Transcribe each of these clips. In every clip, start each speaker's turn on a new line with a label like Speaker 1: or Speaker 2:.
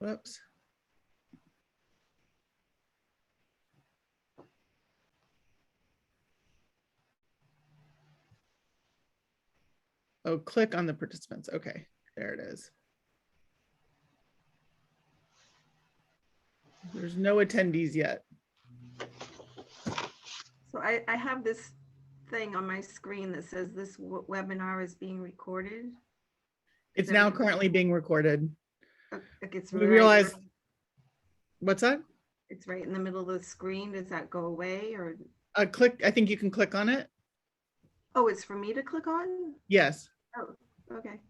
Speaker 1: Whoops. Oh, click on the participants. Okay, there it is. There's no attendees yet.
Speaker 2: So I have this thing on my screen that says this webinar is being recorded.
Speaker 1: It's now currently being recorded.
Speaker 2: It's
Speaker 1: We
Speaker 2: right,
Speaker 1: realize, what's that?
Speaker 2: it's right in the middle of the screen. Does that go away or?
Speaker 1: Click, I think you can click on it.
Speaker 2: Oh, it's for me to click on?
Speaker 1: Yes.
Speaker 2: Oh, okay.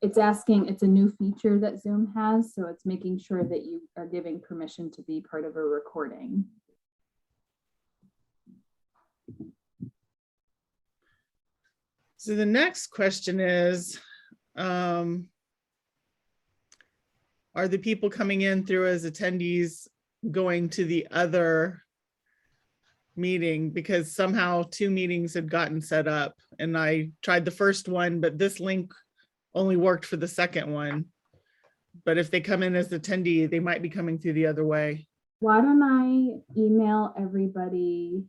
Speaker 3: It's asking, it's a new feature that Zoom has, so it's making sure that you are giving permission to be part of a recording.
Speaker 1: So the next question is, are the people coming in through as attendees going to the other meeting? Because somehow 2 meetings had gotten set up and I tried the first one, but this link only worked for the second one. But if they come in as attendee, they might be coming through the other way.
Speaker 3: Why don't I email everybody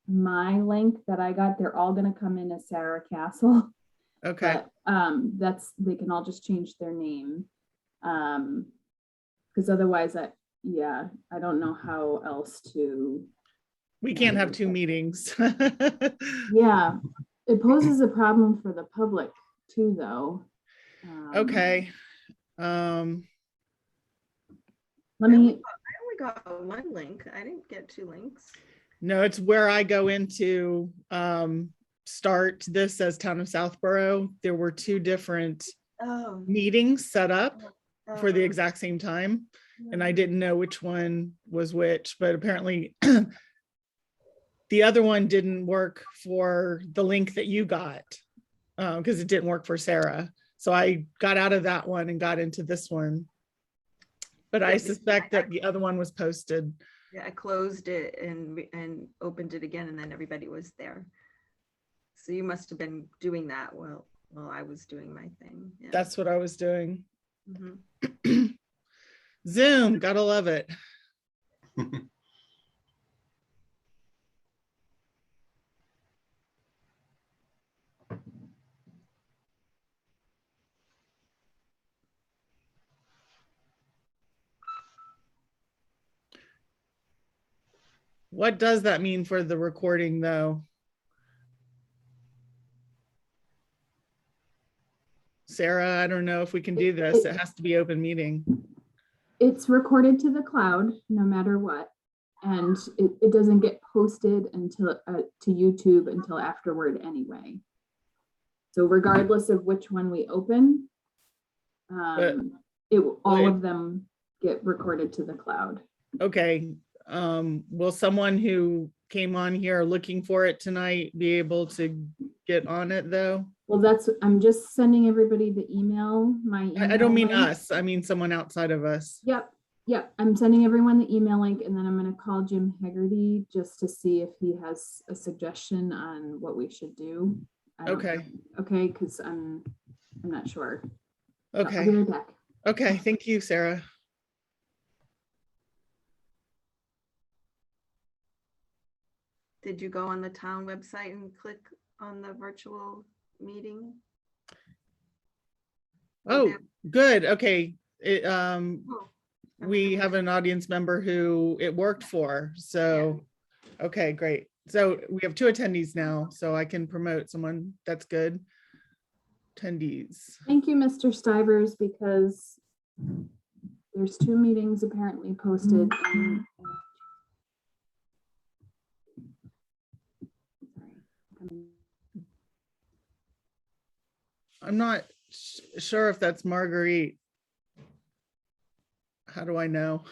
Speaker 3: my link that I got? They're all gonna come in as Sarah Castle.
Speaker 1: Okay.
Speaker 3: But they can all just change their name. Because otherwise I don't know how else to.
Speaker 1: We can't have 2 meetings.
Speaker 3: Yeah, it poses a problem for the public too, though.
Speaker 1: Okay.
Speaker 3: Let
Speaker 2: I
Speaker 3: me.
Speaker 2: only got one link. I didn't get 2 links.
Speaker 1: No, it's where I go into start this as Town of Southborough. There were 2 different
Speaker 2: Oh.
Speaker 1: meetings set up for the
Speaker 2: Oh.
Speaker 1: exact same time. And I didn't know which one was which, but apparently the other one didn't work for the link that you got because it didn't work for Sarah. So I got out of that one and got into this one. But I suspect that the other one was posted.
Speaker 2: Yeah, I closed it and opened it again, and then everybody was there. So you must have been doing that while I was doing my thing. Yeah.
Speaker 1: That's what I was doing.
Speaker 2: Mm-hmm.
Speaker 1: Zoom, gotta love it. What does that mean for the recording though? Sarah, I don't know if we can do this. It has to be open meeting.
Speaker 3: It's recorded to the cloud no matter what. And it doesn't get posted until to YouTube until afterward anyway. So regardless of which one we open, all of them get recorded to the cloud.
Speaker 1: Okay. Will someone who came on here looking for it tonight be able to get on it though?
Speaker 3: Well, I'm just sending everybody the email.
Speaker 1: I don't mean
Speaker 3: link.
Speaker 1: us. I mean someone outside of us.
Speaker 3: Yep. I'm sending everyone the email link, and then I'm going to call Jim Haggerty just to see if he has a suggestion on what we should do.
Speaker 1: Okay.
Speaker 3: Okay, because I'm not sure.
Speaker 1: Okay.
Speaker 3: I'll be right back.
Speaker 1: Okay. Thank you, Sarah.
Speaker 2: Did you go on the town website and click on the virtual meeting?
Speaker 1: Oh, good. Okay.
Speaker 2: Oh,
Speaker 1: We have an audience member who it worked for. So, okay, great. So we have 2 attendees now, so I can promote someone. That's good. Attendees.
Speaker 3: Thank you, Mr. Stivers, because there's 2 meetings apparently posted.
Speaker 1: I'm not sure if that's Marguerite. How do I know?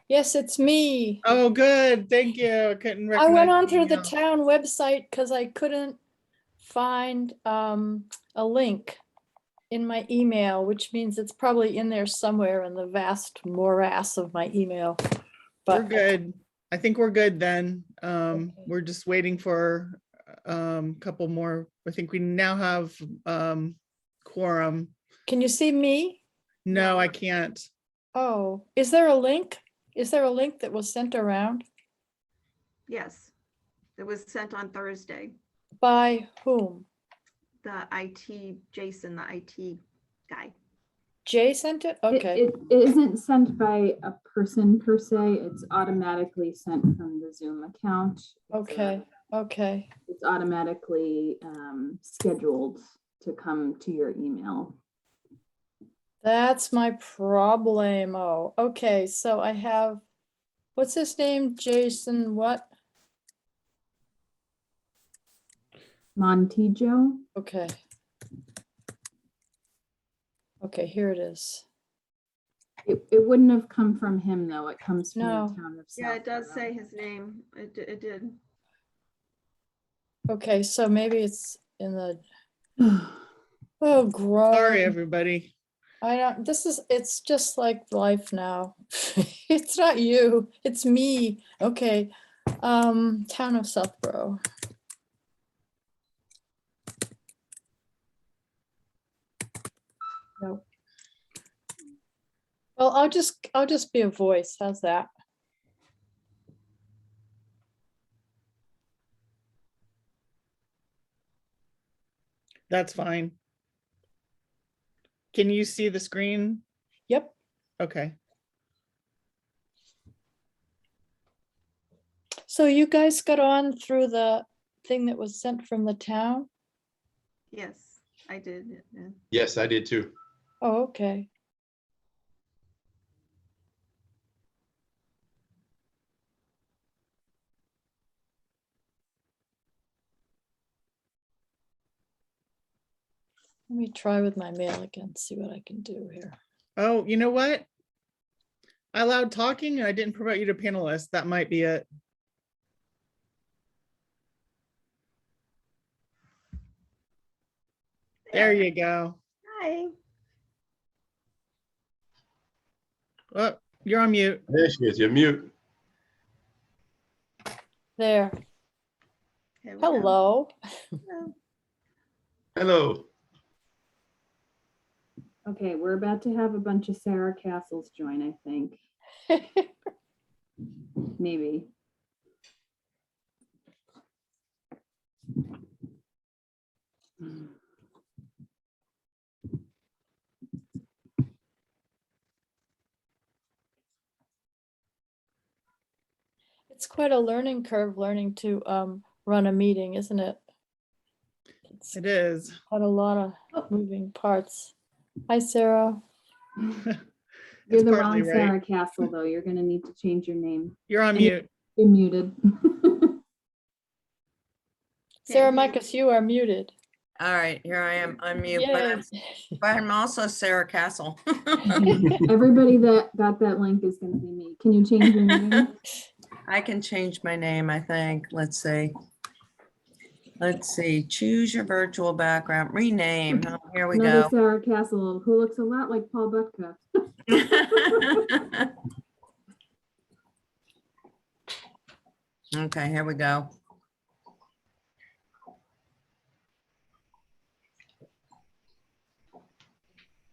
Speaker 4: Yes, it's me.
Speaker 1: Oh, good. Thank you. I couldn't
Speaker 4: I went
Speaker 1: recognize
Speaker 4: onto the
Speaker 1: anyone else.
Speaker 4: town website because I couldn't find a link in my email, which means it's probably in there somewhere in the vast morass of my email.
Speaker 1: We're
Speaker 4: But
Speaker 1: good. I think we're good then.
Speaker 4: Okay.
Speaker 1: We're just waiting for a couple more. I think we now have quorum.
Speaker 4: can you see me?
Speaker 1: No, I can't.
Speaker 4: Oh, is there a link? Is there a link that was sent around?
Speaker 2: Yes, it was sent on Thursday.
Speaker 4: By whom?
Speaker 2: The IT, Jason, the IT guy.
Speaker 4: Jay sent it?
Speaker 3: It-
Speaker 4: Okay,
Speaker 3: It isn't sent by a person per se, it's automatically sent from the Zoom account.
Speaker 4: okay, okay.
Speaker 3: It's automatically scheduled to come to your email.
Speaker 4: That's my problem. Oh, okay, so I have, what's his name? Jason, what?
Speaker 3: Montijo,
Speaker 4: Okay. Okay, here it is.
Speaker 3: it wouldn't have come from him though, it comes from
Speaker 4: No.
Speaker 3: the town of
Speaker 2: Yeah, it does
Speaker 3: Southborough.
Speaker 2: say his name. It did.
Speaker 4: Okay, so maybe it's in the, oh,
Speaker 1: Sorry,
Speaker 4: gross.
Speaker 1: everybody.
Speaker 4: I don't, it's just like life now. It's not you, it's me. Okay. Town of Southborough. Nope. Well, I'll just be a voice. How's that?
Speaker 1: That's fine. Can you see the screen?
Speaker 4: Yep.
Speaker 1: Okay.
Speaker 4: So you guys got on through the thing that was sent from the town?
Speaker 2: Yes, I did. Yeah.
Speaker 5: Yes, I did too.
Speaker 4: Oh, okay. Let me try with my mail again, see what I can do here.
Speaker 1: Oh, you know what? I allowed talking and I didn't promote you to panelist. That might be it. There you go.
Speaker 2: Hi.
Speaker 1: Oh, you're on mute.
Speaker 5: There she is. You're mute.
Speaker 4: There.
Speaker 2: Here we go.
Speaker 4: Hello.
Speaker 2: Hello.
Speaker 5: Hello.
Speaker 3: Okay, we're about to have a bunch of Sarah Castles join, I think, maybe.
Speaker 4: It's quite a learning curve learning to run a meeting, isn't it? It's
Speaker 1: It is.
Speaker 4: got a lot of moving parts. Hi, Sarah.
Speaker 3: You're
Speaker 1: It's
Speaker 3: the
Speaker 1: partly
Speaker 3: wrong
Speaker 1: right.
Speaker 3: Sarah Castle, though. You're gonna need to change your name.
Speaker 1: You're on
Speaker 3: And-
Speaker 1: mute.
Speaker 3: You're muted.
Speaker 4: Sarah
Speaker 2: hear you.
Speaker 4: Marcus, you are muted.
Speaker 6: All right, here I am, unmute, but I'm also Sarah Castle.
Speaker 3: Everybody that got that link is gonna be me. Can you change your name?
Speaker 6: I can change my name, I think. Let's see. Let's see, choose your virtual background, rename. Oh, here we
Speaker 3: Another
Speaker 6: go.
Speaker 3: Sarah Castle who looks a lot like Paul Butka.
Speaker 6: Okay, here we go.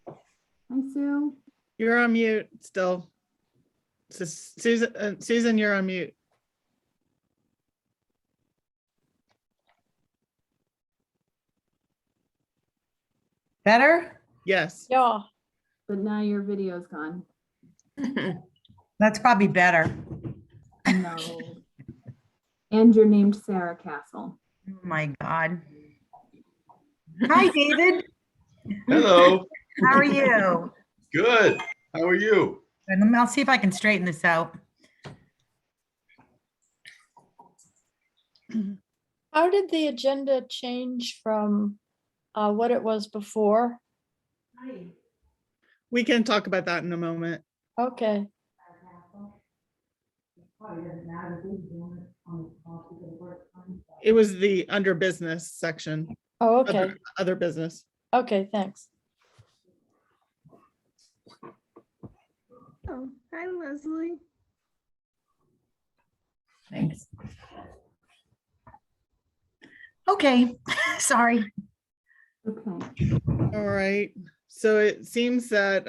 Speaker 3: Hi, Sue.
Speaker 1: You're on mute still. Susan, Susan, you're on mute.
Speaker 7: Better?
Speaker 1: Yes.
Speaker 4: Yeah.
Speaker 3: But now your video's gone.
Speaker 7: That's probably better.
Speaker 3: No. And you're named Sarah Castle.
Speaker 7: Oh my God. Hi, David.
Speaker 5: Hello.
Speaker 7: How are you?
Speaker 5: Good. How are you?
Speaker 7: And I'll see if I can straighten this out.
Speaker 4: How did the agenda change from what it was before?
Speaker 1: We can talk about that in a moment.
Speaker 4: Okay.
Speaker 1: It was the under business section.
Speaker 4: Oh, okay,
Speaker 1: Other business.
Speaker 4: okay, thanks.
Speaker 2: Oh, hi, Leslie.
Speaker 7: Thanks. Okay, sorry.
Speaker 3: Okay,
Speaker 1: All right, so it seems that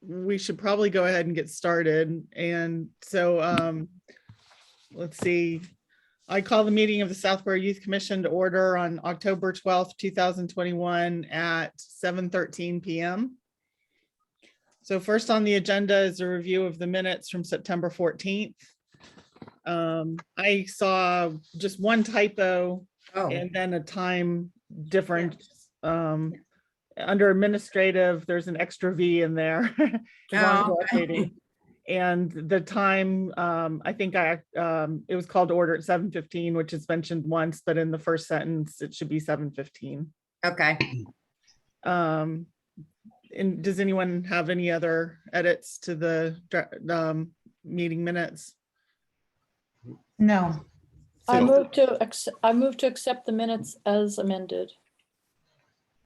Speaker 1: we should probably go ahead and get started. And so let's see. I call the meeting of the Southborough Youth Commission to order on October 12th, 2021 at 7:13 p.m. So first on the agenda is a review of the minutes from September 14th. I saw just one typo
Speaker 6: Oh,
Speaker 1: and then a time difference. Under administrative, there's an extra V in there. 'cause I'm
Speaker 6: Oh, okay.
Speaker 1: rotating. And the time, I think it was called to order at 7:15, which is mentioned once, but in the first sentence, it should be 7:15.
Speaker 6: okay.
Speaker 1: And does anyone have any other edits to the meeting minutes?
Speaker 7: No,
Speaker 4: I
Speaker 1: So,
Speaker 4: move to accept the minutes as amended.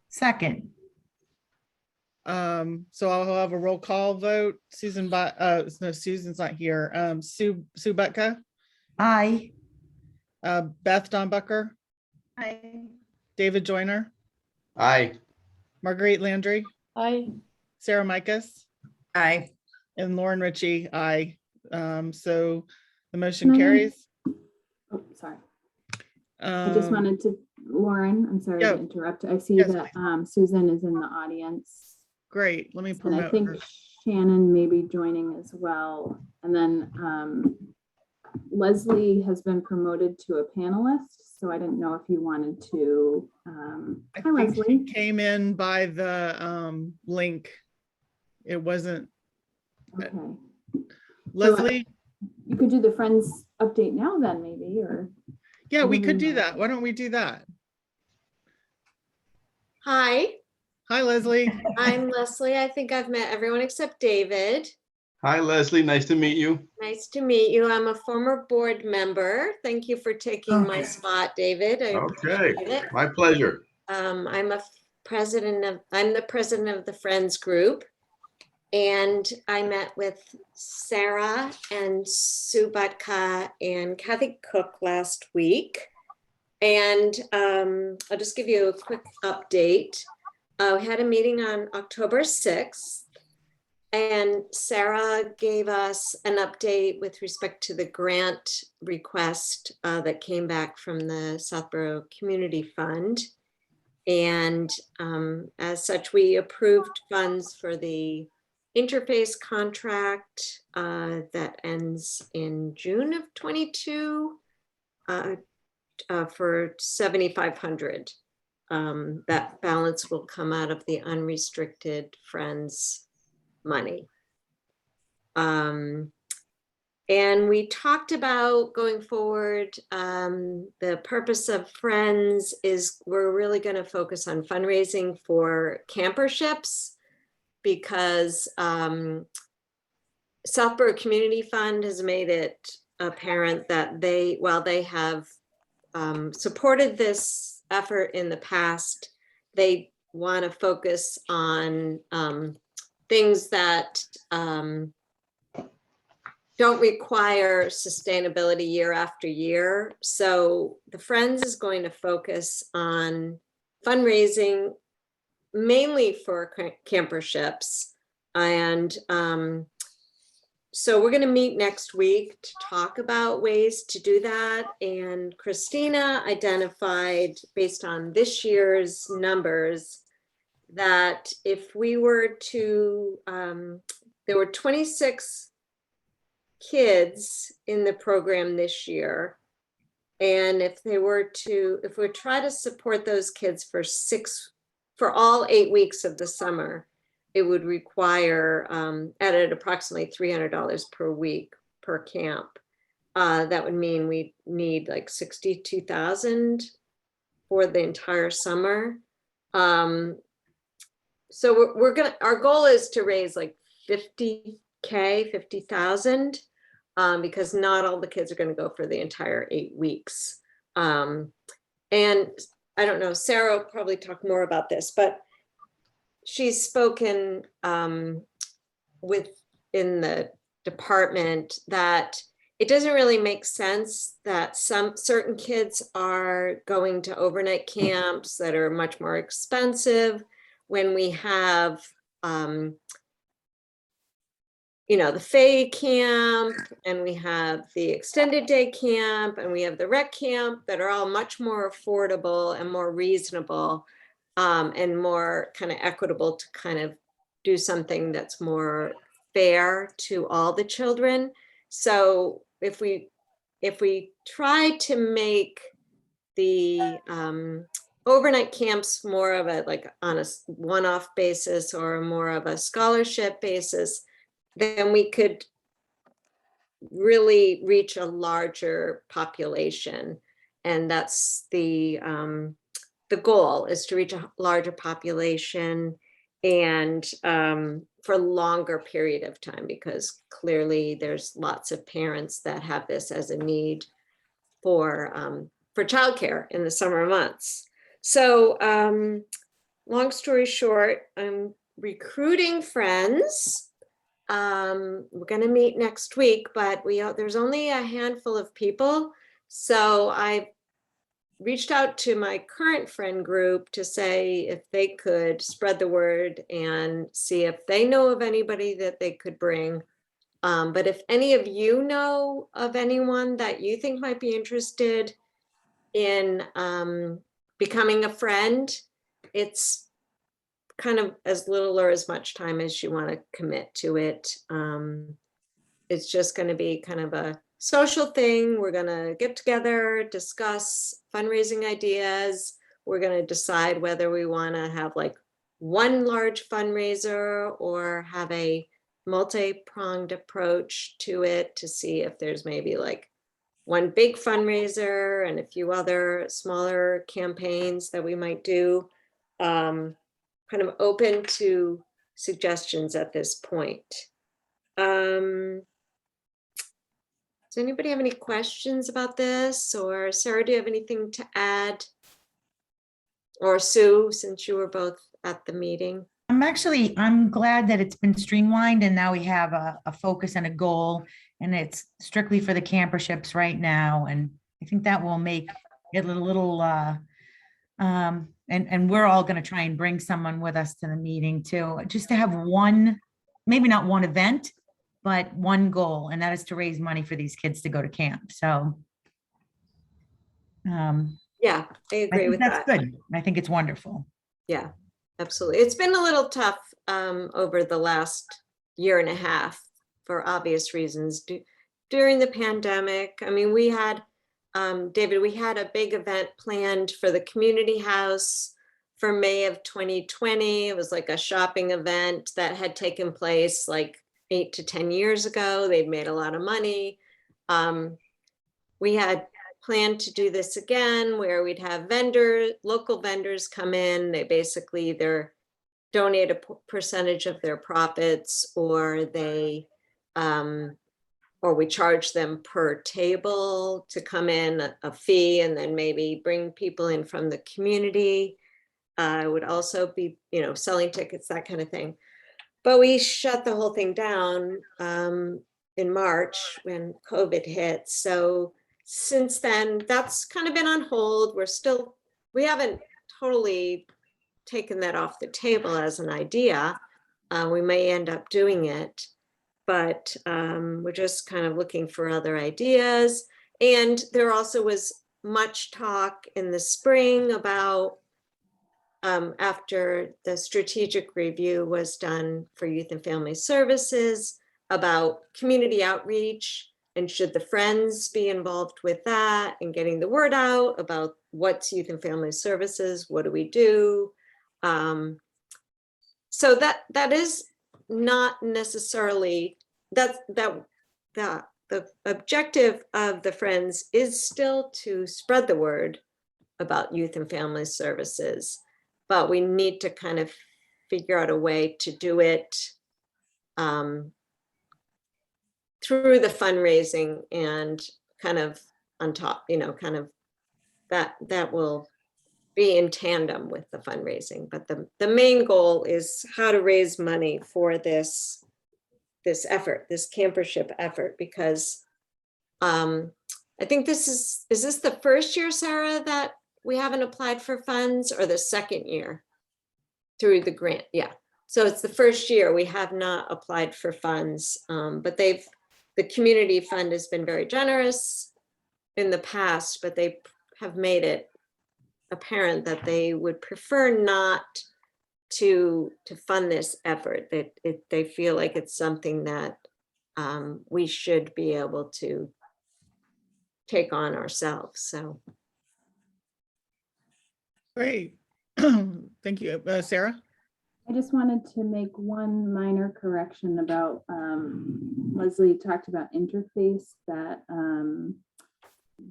Speaker 7: second.
Speaker 1: so I'll have a roll call vote. No, Susan's not here. Sue Butka,
Speaker 7: Aye.
Speaker 1: Beth Dombucker,
Speaker 2: Hi.
Speaker 1: David Joyner,
Speaker 5: Aye.
Speaker 1: Marguerite Landry, Sarah Micas,
Speaker 6: Aye.
Speaker 1: and Lauren Ritchie. Aye. So the motion
Speaker 3: Can I-
Speaker 1: carries.
Speaker 3: oh, sorry. I just wanted to, Lauren, I'm sorry
Speaker 1: yeah.
Speaker 3: to interrupt. I see
Speaker 1: Yes,
Speaker 3: that Susan is in the audience.
Speaker 1: Great. Let me
Speaker 3: And I
Speaker 1: promote
Speaker 3: think
Speaker 1: her.
Speaker 3: Shannon may be joining as well. And then Leslie has been promoted to a panelist, so I didn't know if you wanted to.
Speaker 1: I
Speaker 3: Hi,
Speaker 1: think she
Speaker 3: Leslie.
Speaker 1: came in by the link. It wasn't
Speaker 3: Okay.
Speaker 1: Leslie.
Speaker 3: You could do the Friends update now then maybe, or,
Speaker 1: Yeah, we could
Speaker 3: Mhm.
Speaker 1: do that. Why don't we do that?
Speaker 8: Hi,
Speaker 1: Hi, Leslie.
Speaker 8: I'm Leslie. I think I've met everyone except David.
Speaker 5: Hi, Leslie. Nice to meet you.
Speaker 8: Nice to meet you. I'm a former board member. Thank you for taking my spot, David. I
Speaker 5: Okay,
Speaker 8: appreciate it.
Speaker 5: my pleasure.
Speaker 8: I'm the president of the Friends Group. And I met with Sarah and Sue Butka and Kathy Cook last week. And I'll just give you a quick update. We had a meeting on October 6th, and Sarah gave us an update with respect to the grant request that came back from the Southborough Community Fund. And as such, we approved funds for the interface contract that ends in June of 22 for $7,500. That balance will come out of the unrestricted Friends money. And we talked about going forward, the purpose of Friends is we're really going to focus on fundraising for camperships, because Southborough Community Fund has made it apparent that while they have supported this effort in the past, they want to focus on things that don't require sustainability year after year. So the Friends is going to focus on fundraising mainly for camperships. And so we're going to meet next week to talk about ways to do that. And Christina identified, based on this year's numbers, that if we were to, there were 26 kids in the program this year. And if we try to support those kids for all 8 weeks of the summer, it would require at approximately $300 per week per camp. That would mean we need like $62,000 for the entire summer. So our goal is to raise like 50,000, because not all the kids are going to go for the entire 8 weeks. And I don't know, Sarah will probably talk more about this, but she's spoken within the department that it doesn't really make sense that some certain kids are going to overnight camps that are much more expensive when we have the Fay camp, and we have the extended day camp, and we have the rec camp that are all much more affordable and more reasonable, and more kind of equitable to kind of do something that's more fair to all the children. So if we try to make the overnight camps more of a like on a one-off basis or more of a scholarship basis, then we could really reach a larger population. And that's the goal, is to reach a larger population and for a longer period of time, because clearly there's lots of parents that have this as a need for childcare in the summer months. So long story short, I'm recruiting friends. We're going to meet next week, but there's only a handful of people. So I reached out to my current friend group to say if they could spread the word and see if they know of anybody that they could bring. But if any of you know of anyone that you think might be interested in becoming a friend, it's kind of as little or as much time as you want to commit to it. It's just going to be kind of a social thing. We're going to get together, discuss fundraising ideas. We're going to decide whether we want to have like one large fundraiser or have a multi-pronged approach to it to see if there's maybe like one big fundraiser and a few other smaller campaigns that we might do. Kind of open to suggestions at this point. Does anybody have any questions about this? Or Sarah, do you have anything to add? Or Sue, since you were both at the meeting?
Speaker 7: I'm glad that it's been streamlined and now we have a focus and a goal, and it's strictly for the camperships right now. And I think that will make it a little, and we're all going to try and bring someone with us to the meeting too, just to have one, maybe not one event, but one goal, and that is to raise money for these kids to go to camp. So
Speaker 8: Yeah, I agree with
Speaker 7: that's
Speaker 8: that.
Speaker 7: good. I think it's wonderful.
Speaker 8: Yeah, absolutely. It's been a little tough over the last year and a half for obvious reasons. During the pandemic, I mean, we had, David, we had a big event planned for the community house for May of 2020. It was like a shopping event that had taken place like 8 to 10 years ago. They'd made a lot of money. We had planned to do this again where we'd have local vendors come in. They basically either donate a percentage of their profits, or or we charge them per table to come in, a fee, and then maybe bring people in from the community. It would also be, selling tickets, that kind of thing. But we shut the whole thing down in March when COVID hit. So since then, that's kind of been on hold. We haven't totally taken that off the table as an idea. We may end up doing it, but we're just kind of looking for other ideas. And there also was much talk in the spring about, after the strategic review was done for Youth and Family Services, about community outreach, and should the Friends be involved with that and getting the word out about what's Youth and Family Services, what do we do? So that is not necessarily, the objective of the Friends is still to spread the word about Youth and Family Services, but we need to kind of figure out a way to do it through the fundraising and kind of on top, kind of that will be in tandem with the fundraising. But the main goal is how to raise money for this effort, this campership effort, because I think is this the first year, Sarah, that we haven't applied for funds, or the second year through the grant? Yeah. So it's the first year we have not applied for funds, but the community fund has been very generous in the past, but they have made it apparent that they would prefer not to fund this effort. They feel like it's something that we should be able to take on ourselves. So
Speaker 1: Great. Thank you. Sarah?
Speaker 3: I just wanted to make one minor correction about, Leslie talked about interface, that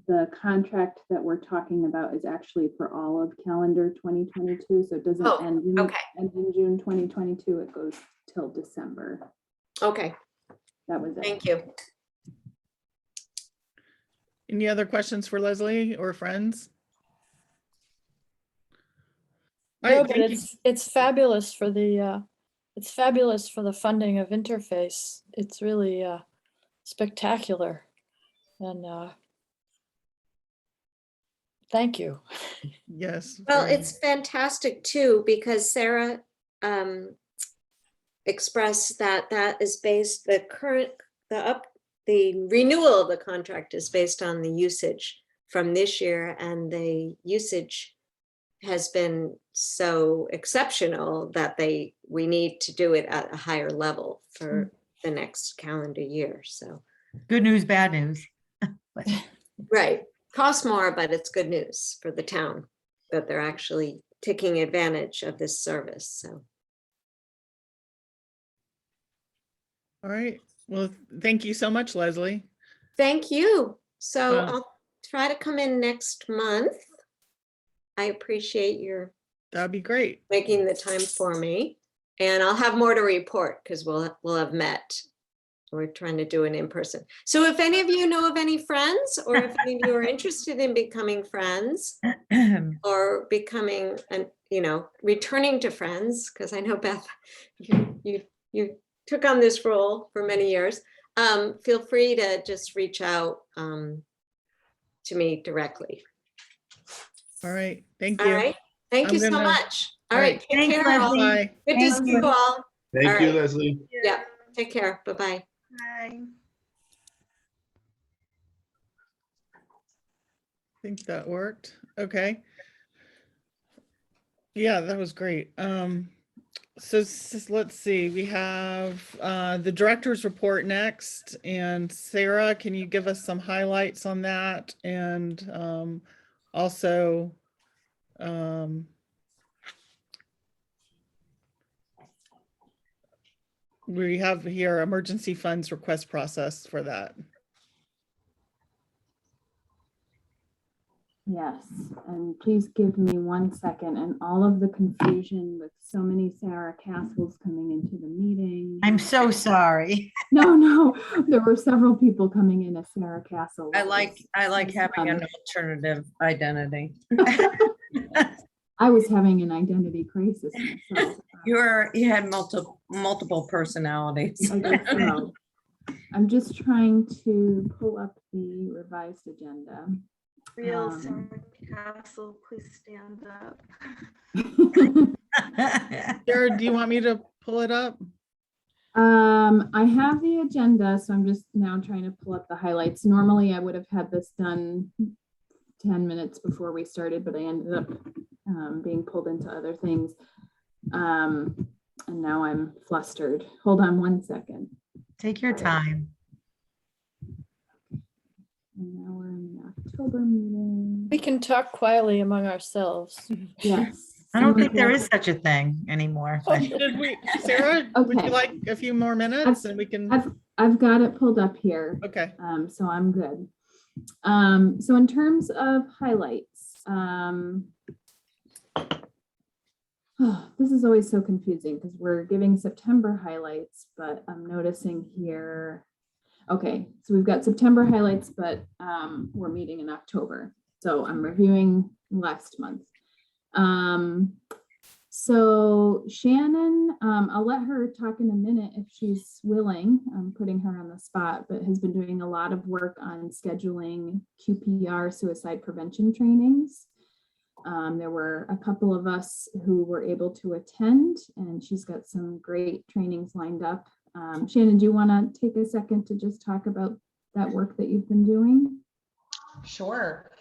Speaker 3: the contract that we're talking about is actually for all of calendar 2022. So it doesn't
Speaker 8: Oh,
Speaker 3: end in,
Speaker 8: okay.
Speaker 3: end in June 2022. It goes till December.
Speaker 8: okay,
Speaker 3: That was it.
Speaker 8: thank you.
Speaker 1: Any other questions for Leslie or friends? All
Speaker 4: No,
Speaker 1: right,
Speaker 4: but
Speaker 1: thank you.
Speaker 4: it's fabulous for the funding of Interface. It's really spectacular. And thank you.
Speaker 1: Yes.
Speaker 8: Well,
Speaker 1: very-
Speaker 8: it's fantastic too, because Sarah expressed that is based, the renewal of the contract is based on the usage from this year, and the usage has been so exceptional that we need to do it at a higher level for the next calendar year. So,
Speaker 7: Good news, bad news.
Speaker 8: right, costs more, but it's good news for the town that they're actually taking advantage of this service. So,
Speaker 1: All right. Well, thank you so much, Leslie.
Speaker 8: thank you. So
Speaker 1: Wow.
Speaker 8: I'll try to come in next month. I appreciate your
Speaker 1: That'd be great.
Speaker 8: making the time for me, and I'll have more to report because we'll have met. We're trying to do it in person. So if any of you know of any friends, or if any of you are interested in becoming friends or becoming, returning to friends, because I know Beth, you took on this role for many years, feel free to just reach out to me directly.
Speaker 1: All right. Thank
Speaker 8: All
Speaker 1: you.
Speaker 8: right. Thank
Speaker 1: I'm
Speaker 8: you so
Speaker 1: gonna-
Speaker 8: much. All
Speaker 1: all
Speaker 8: right.
Speaker 1: right.
Speaker 8: Take
Speaker 7: Thanks,
Speaker 8: care. all.
Speaker 7: Leslie.
Speaker 1: Bye.
Speaker 8: Good to
Speaker 7: Thank
Speaker 8: see
Speaker 7: you.
Speaker 8: you all.
Speaker 5: Thank
Speaker 8: All
Speaker 5: you,
Speaker 8: right.
Speaker 5: Leslie.
Speaker 8: Yeah. Take care. Bye-bye.
Speaker 1: I think that worked. Okay. Yeah, that was great. So let's see, we have the director's report next, and Sarah, can you give us some highlights on that? And also we have here emergency funds request process for that.
Speaker 3: Yes, and please give me 1 second, and all of the confusion with so many Sarah Castles coming into the meeting.
Speaker 7: I'm so sorry.
Speaker 3: No, there were several people coming in as Sarah Castle.
Speaker 6: I like
Speaker 3: was
Speaker 6: having an
Speaker 3: fun.
Speaker 6: alternative identity.
Speaker 3: I was having an identity crisis myself.
Speaker 6: You had multiple personalities.
Speaker 3: I guess so. I'm just trying to pull up the revised agenda.
Speaker 2: Real Sarah Castle, please stand up.
Speaker 1: Sarah, do you want me to pull it up?
Speaker 3: I have the agenda, so I'm just now trying to pull up the highlights. Normally, I would have had this done 10 minutes before we started, but I ended up being pulled into other things. And now I'm flustered. Hold on 1 second.
Speaker 7: Take your time.
Speaker 3: And now we're in the October meeting.
Speaker 4: We can talk quietly among ourselves.
Speaker 3: Yes.
Speaker 7: I don't think there is such a thing anymore. but-
Speaker 1: Should we, Sarah, would
Speaker 3: Okay.
Speaker 1: you like a few more minutes and we can,
Speaker 3: I've got it pulled up here.
Speaker 1: okay.
Speaker 3: So I'm good. So in terms of highlights, this is always so confusing because we're giving September highlights, but I'm noticing here, okay, so we've got September highlights, but we're meeting in October. So I'm reviewing last month. So Shannon, I'll let her talk in a minute if she's willing. I'm putting her on the spot, but has been doing a lot of work on scheduling QPR suicide prevention trainings. There were a couple of us who were able to attend, and she's got some great trainings lined up. Shannon, do you want to take a second to just talk about that work that you've been doing?
Speaker 9: Sure.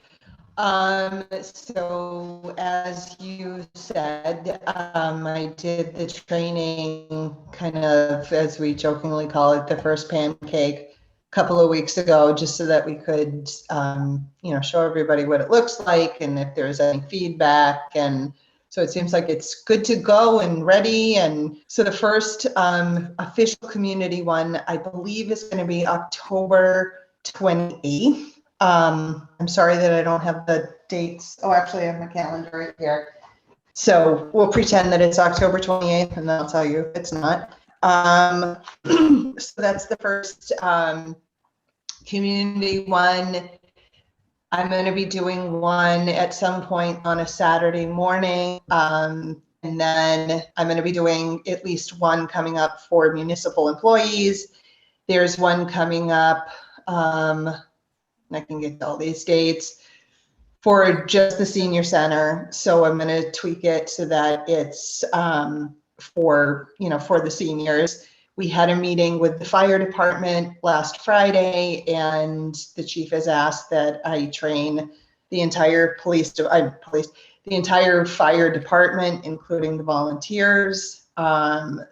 Speaker 9: So as you said, I did the training kind of, as we jokingly call it, the first pancake a couple of weeks ago, just so that we could, show everybody what it looks like and if there's any feedback. And so it seems like it's good to go and ready. And so the first official community one, I believe, is going to be October 28th. I'm sorry that I don't have the dates. Oh, actually, I have my calendar right here. So we'll pretend that it's October 28th, and then I'll tell you if it's not. So that's the first community one. I'm going to be doing one at some point on a Saturday morning. And then I'm going to be doing at least one coming up for municipal employees. There's one coming up, I can get all these dates, for just the senior center. So I'm going to tweak it so that it's for the seniors. We had a meeting with the fire department last Friday, and the chief has asked that I train the entire the entire fire department, including the volunteers.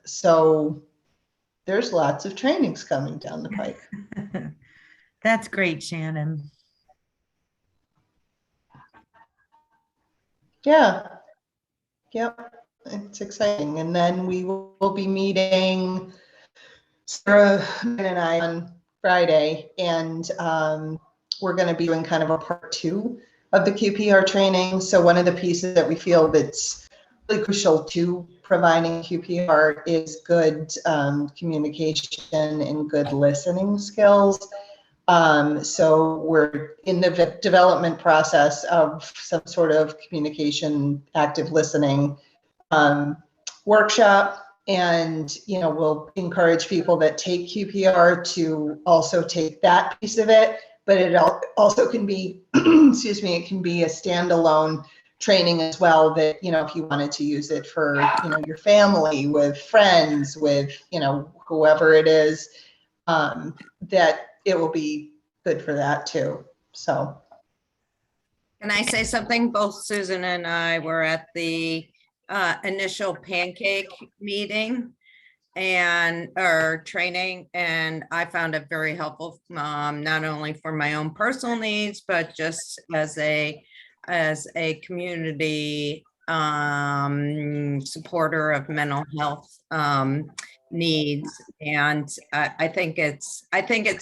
Speaker 9: So there's lots of trainings coming down the pike.
Speaker 7: That's great, Shannon.
Speaker 9: Yeah. Yep. It's exciting. And then we will be meeting Sarah and I on Friday, and we're going to be doing kind of a part 2 of the QPR training. So one of the pieces that we feel that's really crucial to providing QPR is good communication and good listening skills. So we're in the development process of some sort of communication, active listening workshop. And, we'll encourage people that take QPR to also take that piece of it, but it also can be, excuse me, it can be a standalone training as well that, if you wanted to use it for, your family, with friends, with, whoever it is, that it will be good for that too. So.
Speaker 6: Can I say something? Both Susan and I were at the initial pancake meeting or training, and I found it very helpful, not only for my own personal needs, but just as a community supporter of mental health needs. And I think it's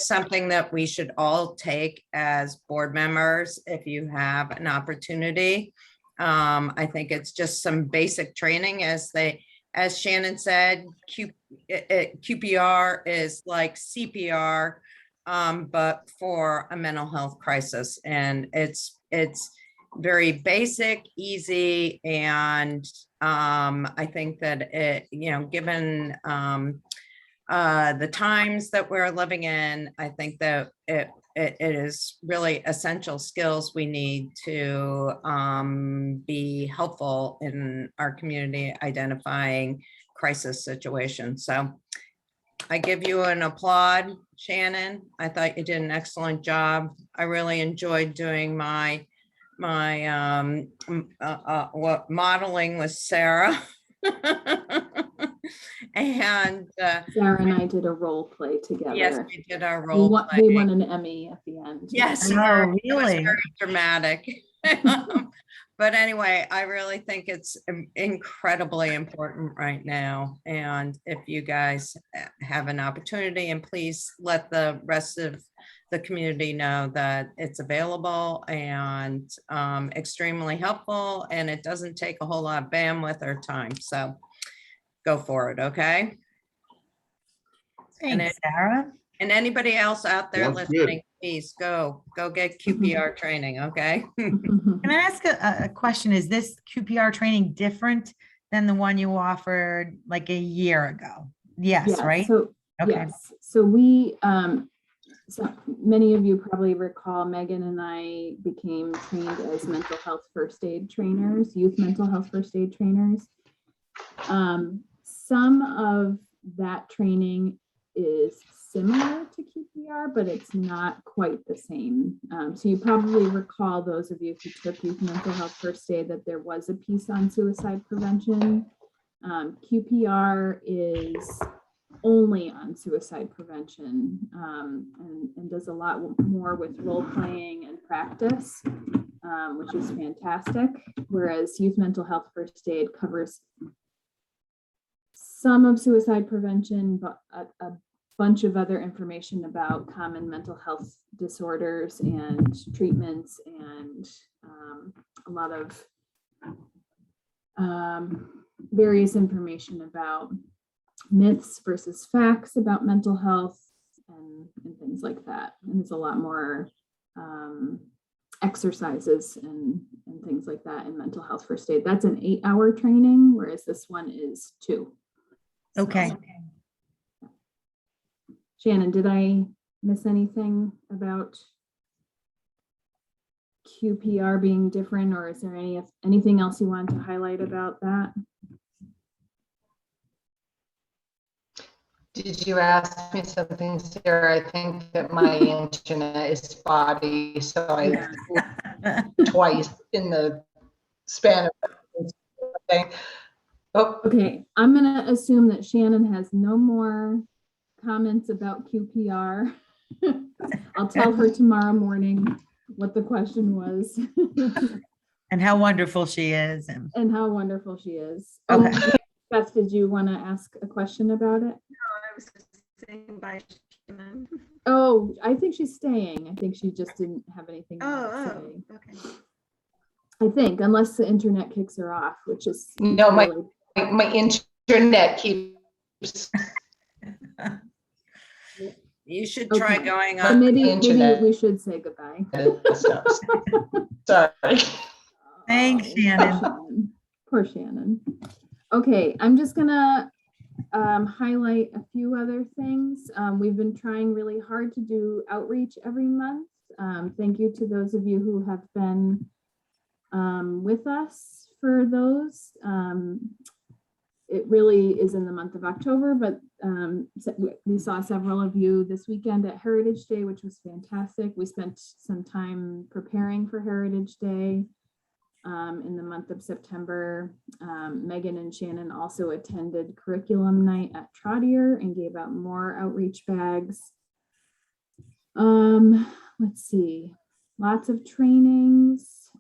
Speaker 6: something that we should all take as board members if you have an opportunity. I think it's just some basic training, as Shannon said, QPR is like CPR, but for a mental health crisis. And it's very basic, easy, and I think that it, given the times that we're living in, I think that it is really essential skills we need to be helpful in our community identifying crisis situations. So I give you an applaud, Shannon. I thought you did an excellent job. I really enjoyed doing my modeling with Sarah. And
Speaker 3: Sarah and I did a role play together.
Speaker 6: yes, we did our role play.
Speaker 3: We won an Emmy at the end.
Speaker 6: Yes,
Speaker 7: Oh,
Speaker 6: it was
Speaker 7: really?
Speaker 6: very dramatic. But anyway, I really think it's incredibly important right now. And if you guys have an opportunity, and please let the rest of the community know that it's available and extremely helpful, and it doesn't take a whole lot of bandwidth or time. So go for it, okay?
Speaker 7: Thanks, Sarah.
Speaker 6: And anybody else out there
Speaker 5: Sounds good.
Speaker 6: listening, Please go get QPR training, okay?
Speaker 7: Can I ask a question? Is this QPR training different than the one you offered like a year ago? Yes,
Speaker 3: Yes,
Speaker 7: right?
Speaker 3: So,
Speaker 7: Okay.
Speaker 3: yes, so we, so many of you probably recall Megan and I became trained as mental health first aid trainers, youth mental health first aid trainers. Some of that training is similar to QPR, but it's not quite the same. So you probably recall, those of you who took youth mental health first aid, that there was a piece on suicide prevention. QPR is only on suicide prevention, and does a lot more with role playing and practice, which is fantastic. Whereas youth mental health first aid covers some of suicide prevention, but a bunch of other information about common mental health disorders and treatments, and a lot of various information about myths versus facts about mental health, and things like that. And there's a lot more exercises and things like that in mental health first aid. That's an 8-hour training, whereas this one is 2.
Speaker 7: Okay.
Speaker 3: So, Shannon, did I miss anything about QPR being different, or is there anything else you want to highlight about that?
Speaker 9: Did you ask me something, Sarah? I think that my internet is spotty, so I twice in the span of okay. Oh,
Speaker 3: Okay, I'm gonna assume that Shannon has no more comments about QPR. I'll tell her tomorrow morning what the question was
Speaker 7: And how wonderful she is.
Speaker 3: and how wonderful she is.
Speaker 7: Okay.
Speaker 3: Oh, Beth, did you want to ask a question about it?
Speaker 2: I was just saying bye, Shannon.
Speaker 3: Oh, I think she's staying. I think she just didn't have anything more to
Speaker 2: Oh,
Speaker 3: say.
Speaker 2: okay.
Speaker 3: I think, unless the internet kicks her off, which is
Speaker 9: no,
Speaker 3: really-
Speaker 9: my internet keeps.
Speaker 6: You should try
Speaker 3: Okay.
Speaker 6: going
Speaker 3: So
Speaker 6: on.
Speaker 3: maybe
Speaker 9: internet.
Speaker 3: we should say goodbye.
Speaker 9: Sorry.
Speaker 7: Thanks,
Speaker 3: Oh,
Speaker 7: Shannon.
Speaker 3: Poor Shannon. Okay, I'm just gonna highlight a few other things. We've been trying really hard to do outreach every month. Thank you to those of you who have been with us for those. It really is in the month of October, but we saw several of you this weekend at Heritage Day, which was fantastic. We spent some time preparing for Heritage Day in the month of September. Megan and Shannon also attended curriculum night at Trottier and gave out more outreach bags. Let's see, lots of trainings.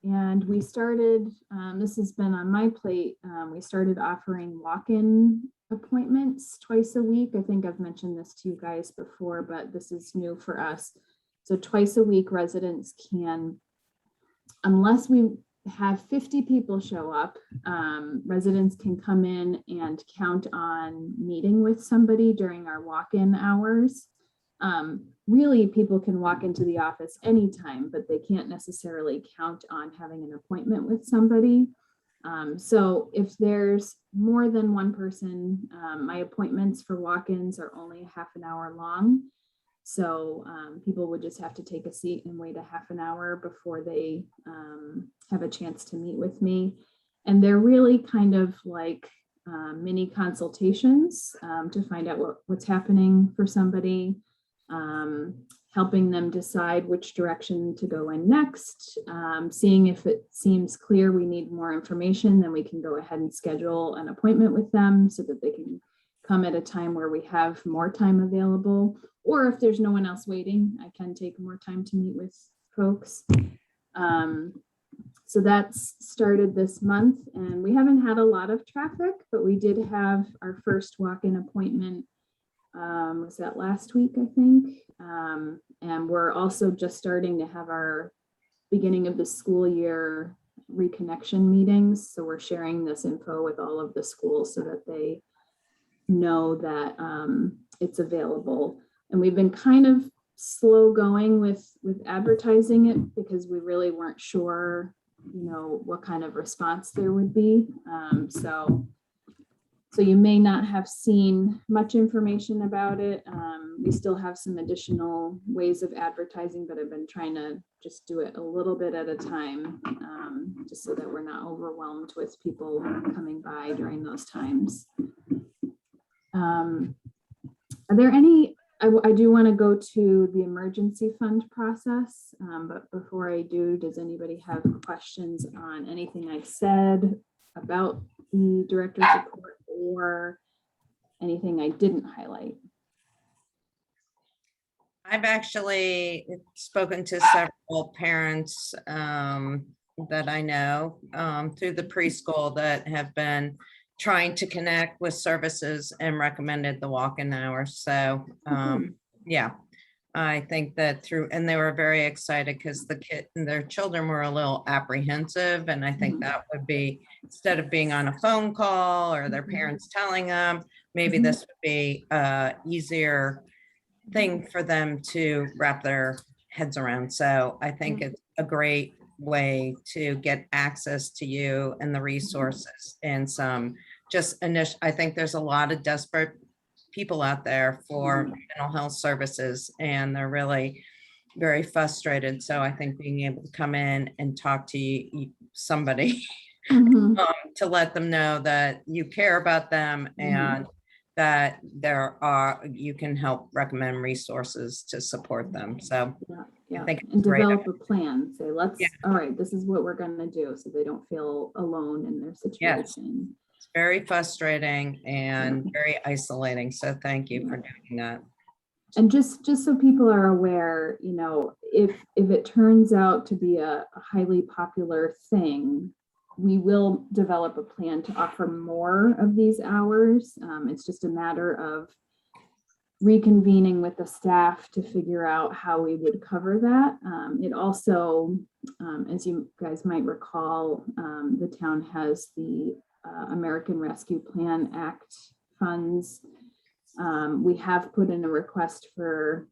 Speaker 3: And we started, this has been on my plate, we started offering walk-in appointments twice a week. I think I've mentioned this to you guys before, but this is new for us. So twice a week, residents can, unless we have 50 people show up, residents can come in and count on meeting with somebody during our walk-in hours. Really, people can walk into the office anytime, but they can't necessarily count on having an appointment with somebody. So if there's more than one person, my appointments for walk-ins are only half an hour long. So people would just have to take a seat and wait a half an hour before they have a chance to meet with me. And they're really kind of like mini consultations to find out what's happening for somebody, helping them decide which direction to go in next, seeing if it seems clear we need more information, then we can go ahead and schedule an appointment with them so that they can come at a time where we have more time available. Or if there's no one else waiting, I can take more time to meet with folks. So that's started this month, and we haven't had a lot of traffic, but we did have our first walk-in appointment. Was that last week, I think? And we're also just starting to have our beginning of the school year reconnection meetings. So we're sharing this info with all of the schools so that they know that it's available. And we've been kind of slow going with advertising it because we really weren't sure, what kind of response there would be. So you may not have seen much information about it. We still have some additional ways of advertising, but I've been trying to just do it a little bit at a time, just so that we're not overwhelmed with people coming by during those times. Are there any, I do want to go to the emergency fund process, but before I do, does anybody have questions on anything I said about the director's report or anything I didn't highlight?
Speaker 6: I've actually spoken to several parents that I know through the preschool that have been trying to connect with services and recommended the walk-in hours. So yeah, I think that and they were very excited because their children were a little apprehensive. And I think that would be, instead of being on a phone call or their parents telling them, maybe this would be a easier thing for them to wrap their heads around. So I think it's a great way to get access to you and the resources and some just initial. I think there's a lot of desperate people out there for mental health services, and they're really very frustrated. So I think being able to come in and talk to somebody to let them know that you care about them and that you can help recommend resources to support them. So
Speaker 3: yeah.
Speaker 6: I think
Speaker 3: and
Speaker 6: great.
Speaker 3: Develop a plan. Say, all right, this is what we're going to do, so they don't feel alone in their situation.
Speaker 6: It's very frustrating and very isolating. So thank you for doing that.
Speaker 3: And just so people are aware, if it turns out to be a highly popular thing, we will develop a plan to offer more of these hours. It's just a matter of reconvening with the staff to figure out how we would cover that. It also, as you guys might recall, the town has the American Rescue Plan Act funds. We have put in a request for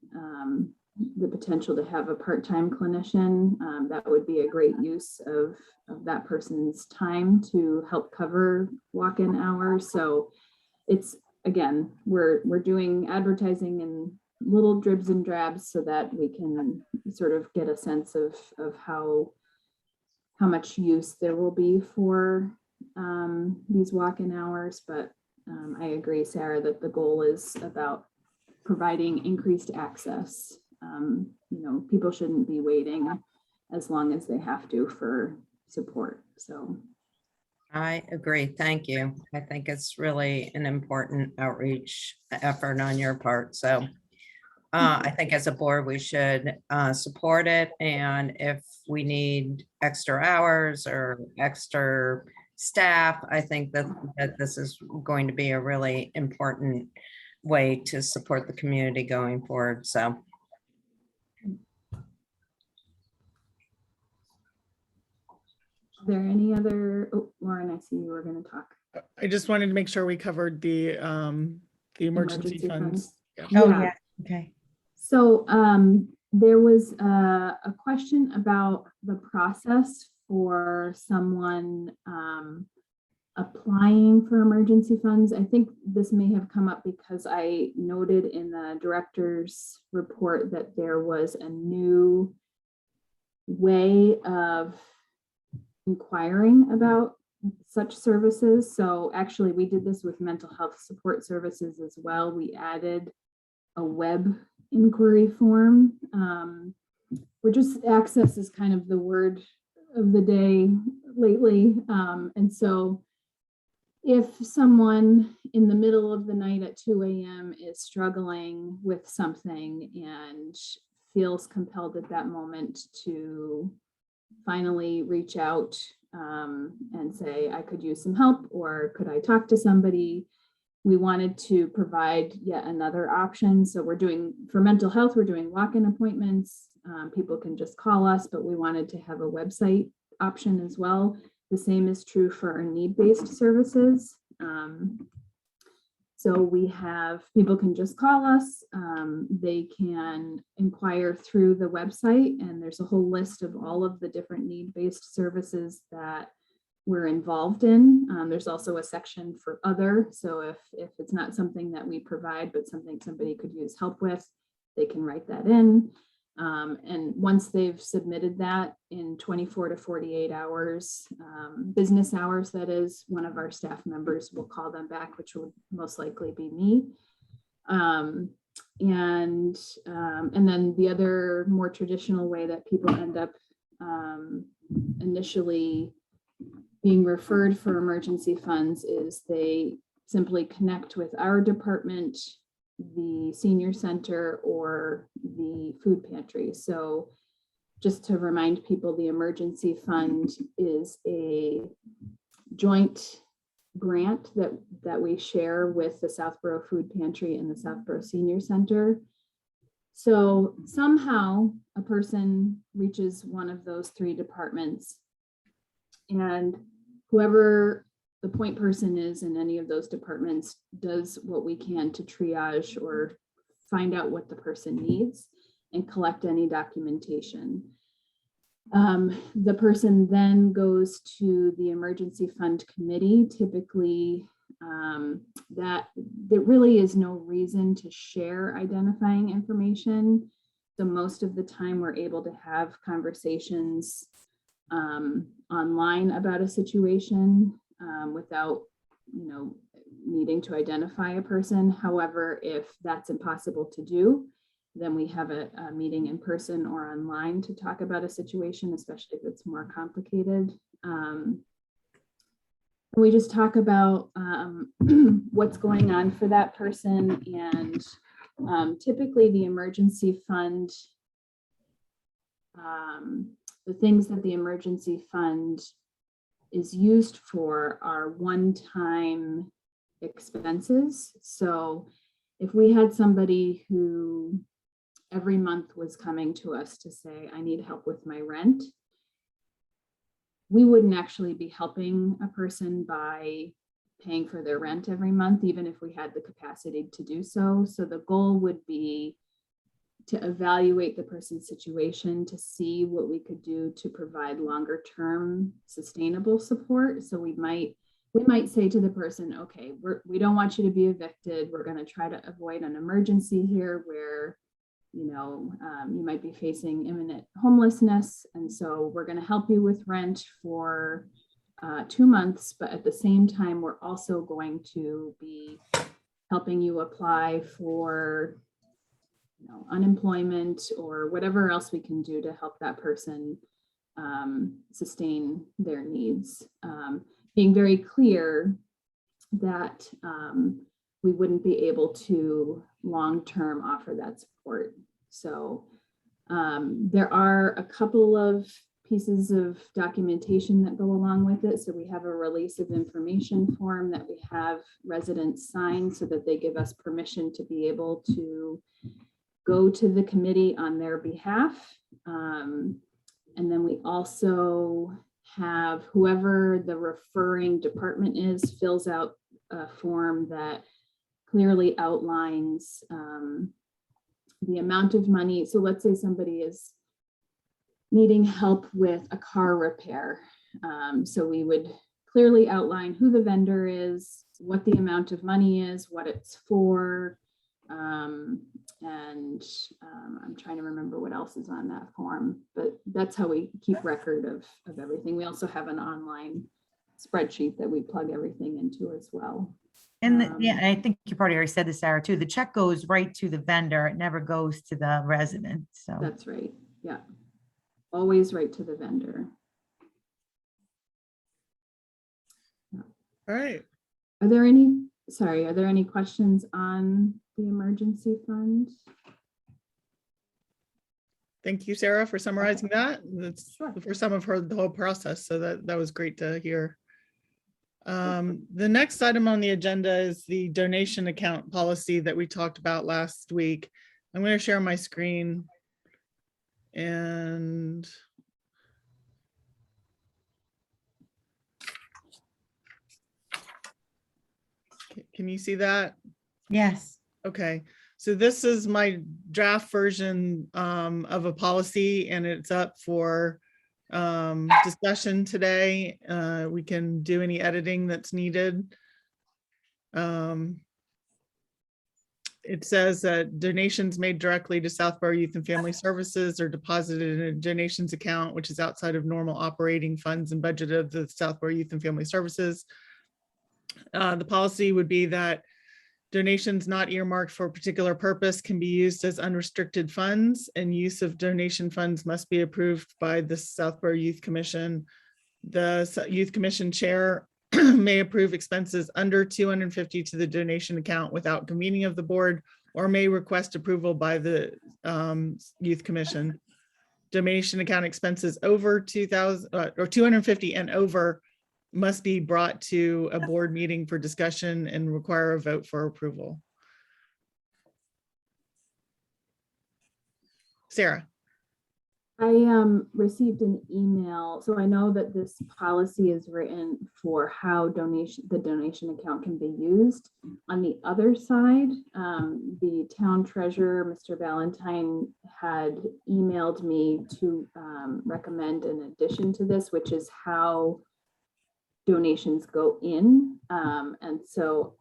Speaker 3: the potential to have a part-time clinician. That would be a great use of that person's time to help cover walk-in hours. So it's, again, we're doing advertising in little dribs and drabs so that we can sort of get a sense of how much use there will be for these walk-in hours. But I agree, Sarah, that the goal is about providing increased access. People shouldn't be waiting as long as they have to for support. So
Speaker 6: I agree. Thank you. I think it's really an important outreach effort on your part. So I think as a board, we should support it. And if we need extra hours or extra staff, I think that this is going to be a really important way to support the community going forward. So.
Speaker 3: Are there any other, Lauren, I see you were going to talk.
Speaker 1: I just wanted to make sure we covered the emergency funds. Yeah.
Speaker 7: Oh, yeah. Okay.
Speaker 3: So there was a question about the process for someone applying for emergency funds. I think this may have come up because I noted in the director's report that there was a new way of inquiring about such services. So actually we did this with mental health support services as well. We added a web inquiry form, where just access is kind of the word of the day lately. And so if someone in the middle of the night at 2 a.m. is struggling with something and feels compelled at that moment to finally reach out and say, I could use some help, or could I talk to somebody? We wanted to provide yet another option. So we're doing, for mental health, we're doing walk-in appointments. People can just call us, but we wanted to have a website option as well. The same is true for our need-based services. So we have, people can just call us. They can inquire through the website, and there's a whole list of all of the different need-based services that we're involved in. There's also a section for other. So if it's not something that we provide, but something somebody could use help with, they can write that in. And once they've submitted that in 24 to 48 hours, business hours, that is, one of our staff members will call them back, which will most likely be me. And then the other more traditional way that people end up initially being referred for emergency funds is they simply connect with our department, the senior center, or the food pantry. So just to remind people, the emergency fund is a joint grant that we share with the Southborough Food Pantry and the Southborough Senior Center. So somehow a person reaches one of those three departments, and whoever the point person is in any of those departments does what we can to triage or find out what the person needs and collect any documentation. The person then goes to the emergency fund committee. Typically, that there really is no reason to share identifying information. So most of the time we're able to have conversations online about a situation without, needing to identify a person. However, if that's impossible to do, then we have a meeting in person or online to talk about a situation, especially if it's more complicated. We just talk about what's going on for that person, and typically the emergency fund, the things that the emergency fund is used for are one-time expenses. So if we had somebody who every month was coming to us to say, I need help with my rent, we wouldn't actually be helping a person by paying for their rent every month, even if we had the capacity to do so. So the goal would be to evaluate the person's situation, to see what we could do to provide longer term sustainable support. So we might say to the person, okay, we don't want you to be evicted. We're going to try to avoid an emergency here where, you might be facing imminent homelessness. And so we're going to help you with rent for 2 months, but at the same time, we're also going to be helping you apply for unemployment or whatever else we can do to help that person sustain their needs. Being very clear that we wouldn't be able to long-term offer that support. So there are a couple of pieces of documentation that go along with it. So we have a release of information form that we have residents sign so that they give us permission to be able to go to the committee on their behalf. And then we also have whoever the referring department is fills out a form that clearly outlines the amount of money. So let's say somebody is needing help with a car repair. So we would clearly outline who the vendor is, what the amount of money is, what it's for, and I'm trying to remember what else is on that form, but that's how we keep record of everything. We also have an online spreadsheet that we plug everything into as well.
Speaker 7: And yeah, I think you probably already said this, Sarah, too. The check goes right to the vendor. It never goes to the resident. So
Speaker 3: that's right. Yeah. Always right to the vendor.
Speaker 1: All right.
Speaker 3: Are there any questions on the emergency fund?
Speaker 1: Thank you, Sarah, for summarizing that. That's the first time I've heard the whole process, so that was great to hear. The next item on the agenda is the donation account policy that we talked about last week. I'm going to share my screen and can you see that?
Speaker 7: Yes.
Speaker 1: Okay, so this is my draft version of a policy, and it's up for discussion today. We can do any editing that's needed. It says that donations made directly to Southborough Youth and Family Services are deposited in a donations account, which is outside of normal operating funds and budget of the Southborough Youth and Family Services. The policy would be that donations not earmarked for a particular purpose can be used as unrestricted funds, and use of donation funds must be approved by the Southborough Youth Commission. The Youth Commission chair may approve expenses under $250 to the donation account without convening of the board, or may request approval by the Youth Commission. Donation account expenses over 2,000 or 250 and over must be brought to a board meeting for discussion and require a vote for approval. Sarah.
Speaker 3: I received an email, so I know that this policy is written for how the donation account can be used. On the other side, the town treasurer, Mr. Valentine, had emailed me to recommend an addition to this, which is how donations go in. And so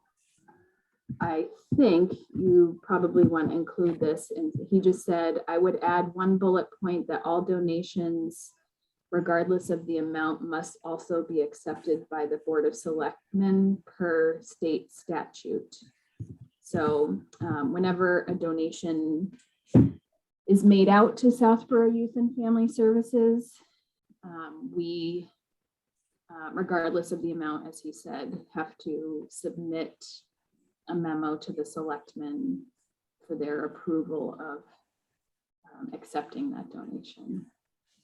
Speaker 3: I think you probably want to include this. And he just said, I would add one bullet point that all donations, regardless of the amount, must also be accepted by the Board of Selectmen per state statute. So whenever a donation is made out to Southborough Youth and Family Services, we, regardless of the amount, as he said, have to submit a memo to the selectmen for their approval of accepting that donation.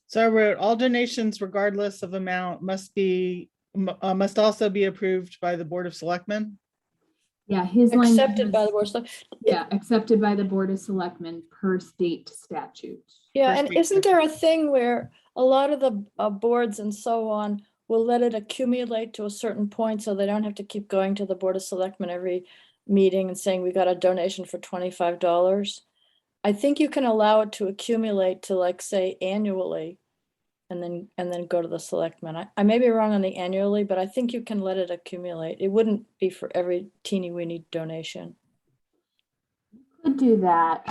Speaker 1: So I wrote all donations regardless of amount must also be approved by the Board of Selectmen.
Speaker 3: Yeah, his language
Speaker 4: Accepted by the
Speaker 3: is-
Speaker 4: board.
Speaker 3: Yeah, accepted by the Board of Selectmen per state statute.
Speaker 4: Yeah,
Speaker 1: First
Speaker 4: and
Speaker 1: week
Speaker 4: isn't there a thing where a lot of the boards and so on will let it accumulate to a certain point so they don't have to keep going to the Board of Selectmen every meeting and saying we got a donation for $25? I think you can allow it to accumulate to, like, say annually and then go to the selectmen. I may be wrong on the annually, but I think you can let it accumulate. It wouldn't be for every teeny weeny donation.
Speaker 3: Could do that.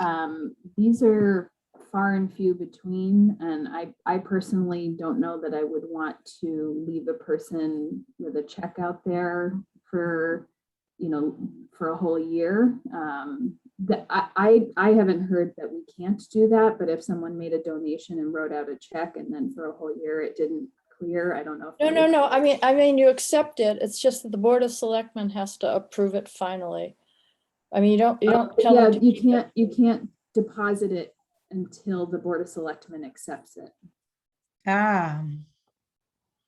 Speaker 3: These are far and few between, and I personally don't know that I would want to leave a person with a check out there for, for a whole year. That I haven't heard that we can't do that, but if someone made a donation and wrote out a check and then for a whole year it didn't clear, I don't know.
Speaker 4: No. I mean, you accept it. It's just that the Board of Selectmen has to approve it finally. I mean, you don't tell
Speaker 3: Yeah,
Speaker 4: them to keep it.
Speaker 3: you can't deposit it until the Board of Selectmen accepts it.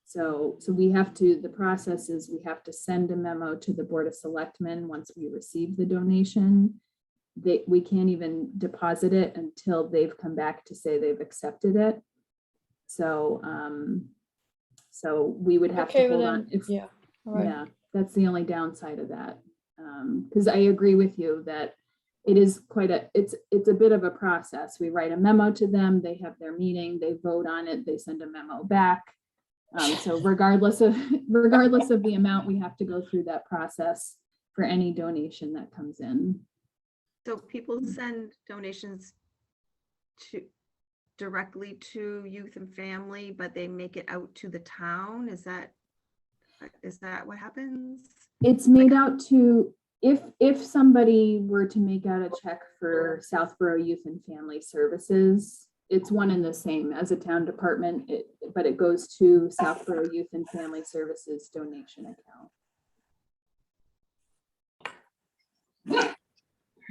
Speaker 3: So we have to, the process is we have to send a memo to the Board of Selectmen once we receive the donation. We can't even deposit it until they've come back to say they've accepted it. So we would have
Speaker 4: Okay,
Speaker 3: to
Speaker 4: well
Speaker 3: hold on.
Speaker 4: then, yeah, all right.
Speaker 3: Yeah, that's the only downside of that. Because I agree with you that it is it's a bit of a process. We write a memo to them, they have their meeting, they vote on it, they send a memo back. So regardless of the amount, we have to go through that process for any donation that comes in.
Speaker 2: So people send donations directly to youth and family, but they make it out to the town. Is that what happens?
Speaker 3: It's made out to, if somebody were to make out a check for Southborough Youth and Family Services, it's one and the same as a town department, but it goes to Southborough Youth and Family Services donation account.